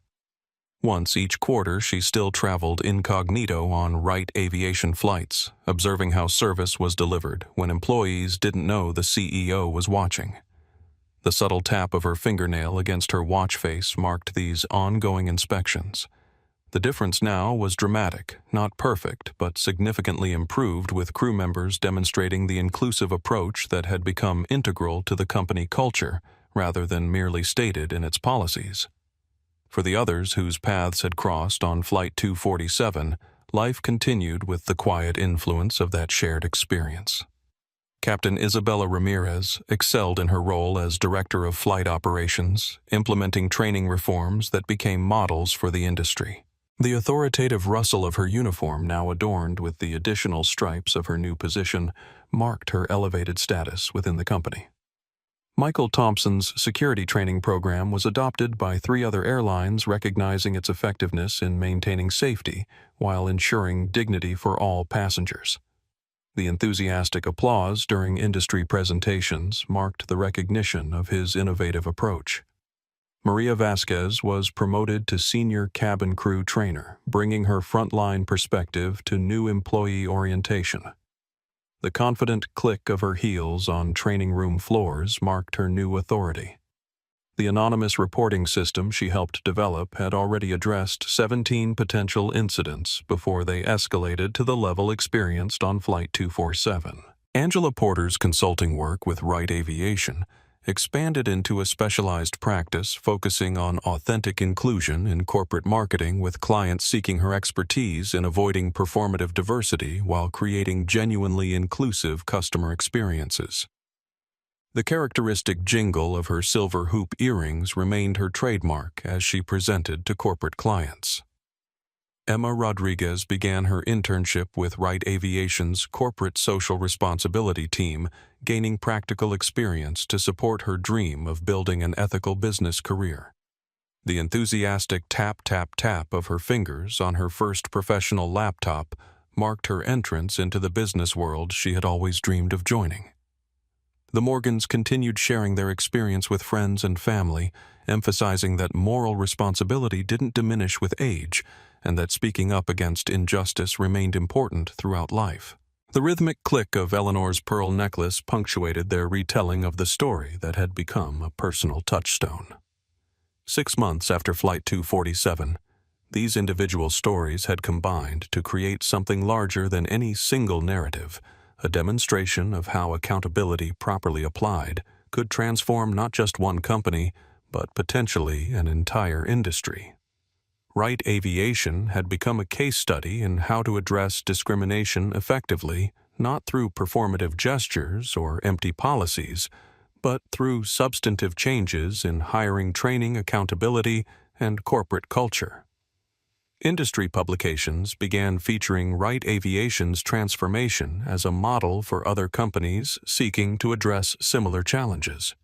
Once each quarter, she still traveled incognito on Wright Aviation flights, observing how service was delivered when employees didn't know the CEO was watching. The subtle tap of her fingernail against her watch face marked these ongoing inspections. The difference now was dramatic, not perfect, but significantly improved, with crew members demonstrating the inclusive approach that had become integral to the company culture rather than merely stated in its policies. For the others whose paths had crossed on Flight 247, life continued with the quiet influence of that shared experience. Captain Isabella Ramirez excelled in her role as Director of Flight Operations, implementing training reforms that became models for the industry. The authoritative rustle of her uniform, now adorned with the additional stripes of her new position, marked her elevated status within the company. Michael Thompson's security training program was adopted by 3 other airlines, recognizing its effectiveness in maintaining safety while ensuring dignity for all passengers. The enthusiastic applause during industry presentations marked the recognition of his innovative approach. Maria Vasquez was promoted to senior cabin crew trainer, bringing her frontline perspective to new employee orientation. The confident click of her heels on training room floors marked her new authority. The anonymous reporting system she helped develop had already addressed 17 potential incidents before they escalated to the level experienced on Flight 247. Angela Porter's consulting work with Wright Aviation expanded into a specialized practice focusing on authentic inclusion in corporate marketing, with clients seeking her expertise in avoiding performative diversity while creating genuinely inclusive customer experiences. The characteristic jingle of her silver hoop earrings remained her trademark as she presented to corporate clients. Emma Rodriguez began her internship with Wright Aviation's corporate social responsibility team, gaining practical experience to support her dream of building an ethical business career. The enthusiastic tap-tap-tap of her fingers on her first professional laptop marked her entrance into the business world she had always dreamed of joining. The Morgans continued sharing their experience with friends and family, emphasizing that moral responsibility didn't diminish with age and that speaking up against injustice remained important throughout life. The rhythmic click of Eleanor's pearl necklace punctuated their retelling of the story that had become a personal touchstone. 6 months after Flight 247, these individual stories had combined to create something larger than any single narrative, a demonstration of how accountability properly applied could transform not just one company, but potentially an entire industry. Wright Aviation had become a case study in how to address discrimination effectively, not through performative gestures or empty policies, but through substantive changes in hiring, training, accountability, and corporate culture. Industry publications began featuring Wright Aviation's transformation as a model for other companies seeking to address similar challenges.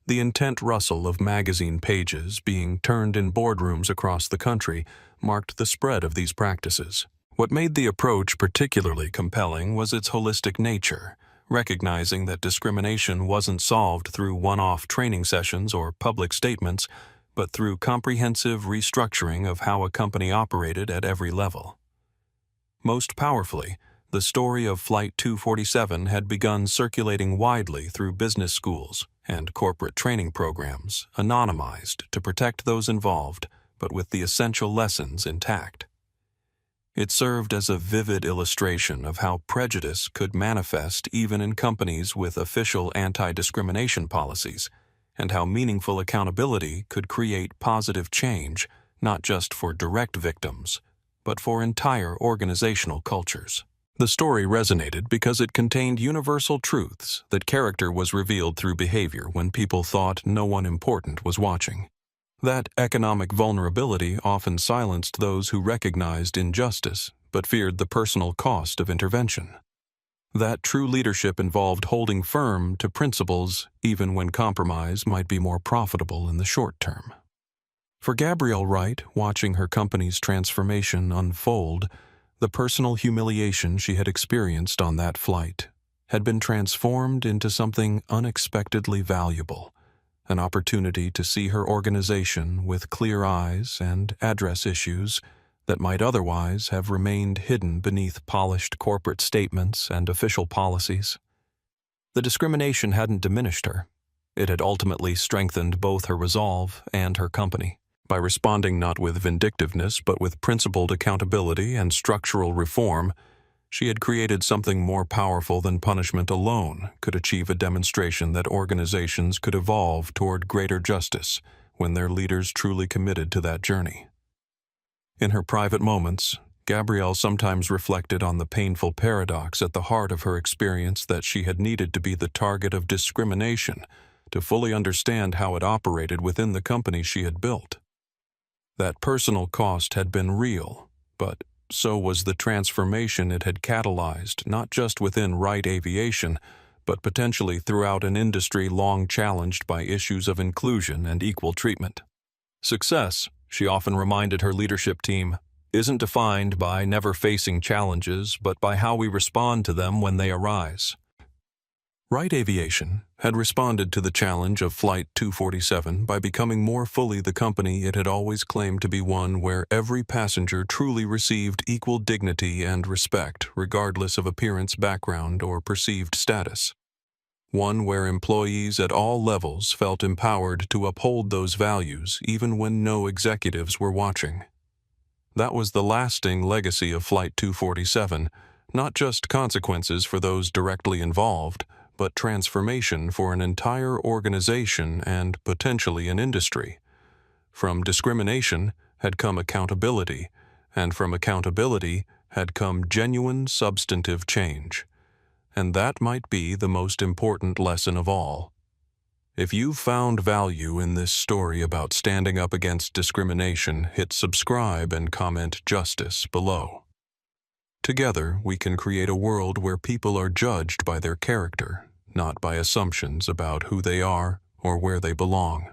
The intent rustle of magazine pages being turned in boardrooms across the country marked the spread of these practices. What made the approach particularly compelling was its holistic nature, recognizing that discrimination wasn't solved through one-off training sessions or public statements, but through comprehensive restructuring of how a company operated at every level. Most powerfully, the story of Flight 247 had begun circulating widely through business schools and corporate training programs, anonymized to protect those involved, but with the essential lessons intact. It served as a vivid illustration of how prejudice could manifest even in companies with official anti-discrimination policies, and how meaningful accountability could create positive change, not just for direct victims, but for entire organizational cultures. The story resonated because it contained universal truths that character was revealed through behavior when people thought no one important was watching. That economic vulnerability often silenced those who recognized injustice but feared the personal cost of intervention. That true leadership involved holding firm to principles even when compromise might be more profitable in the short term. For Gabrielle Wright, watching her company's transformation unfold, the personal humiliation she had experienced on that flight had been transformed into something unexpectedly valuable, an opportunity to see her organization with clear eyes and address issues that might otherwise have remained hidden beneath polished corporate statements and official policies. The discrimination hadn't diminished her. It had ultimately strengthened both her resolve and her company. By responding not with vindictiveness but with principled accountability and structural reform, she had created something more powerful than punishment alone could achieve, a demonstration that organizations could evolve toward greater justice when their leaders truly committed to that journey. In her private moments, Gabrielle sometimes reflected on the painful paradox at the heart of her experience that she had needed to be the target of discrimination to fully understand how it operated within the company she had built. That personal cost had been real, but so was the transformation it had catalyzed, not just within Wright Aviation, but potentially throughout an industry long challenged by issues of inclusion and equal treatment. Success, she often reminded her leadership team, isn't defined by never facing challenges, but by how we respond to them when they arise. Wright Aviation had responded to the challenge of Flight 247 by becoming more fully the company it had always claimed to be, one where every passenger truly received equal dignity and respect regardless of appearance, background, or perceived status. One where employees at all levels felt empowered to uphold those values even when no executives were watching. That was the lasting legacy of Flight 247, not just consequences for those directly involved, but transformation for an entire organization and potentially an industry. From discrimination had come accountability, and from accountability had come genuine substantive change. And that might be the most important lesson of all. If you've found value in this story about standing up against discrimination, hit subscribe and comment justice below. Together, we can create a world where people are judged by their character, not by assumptions about who they are or where they belong.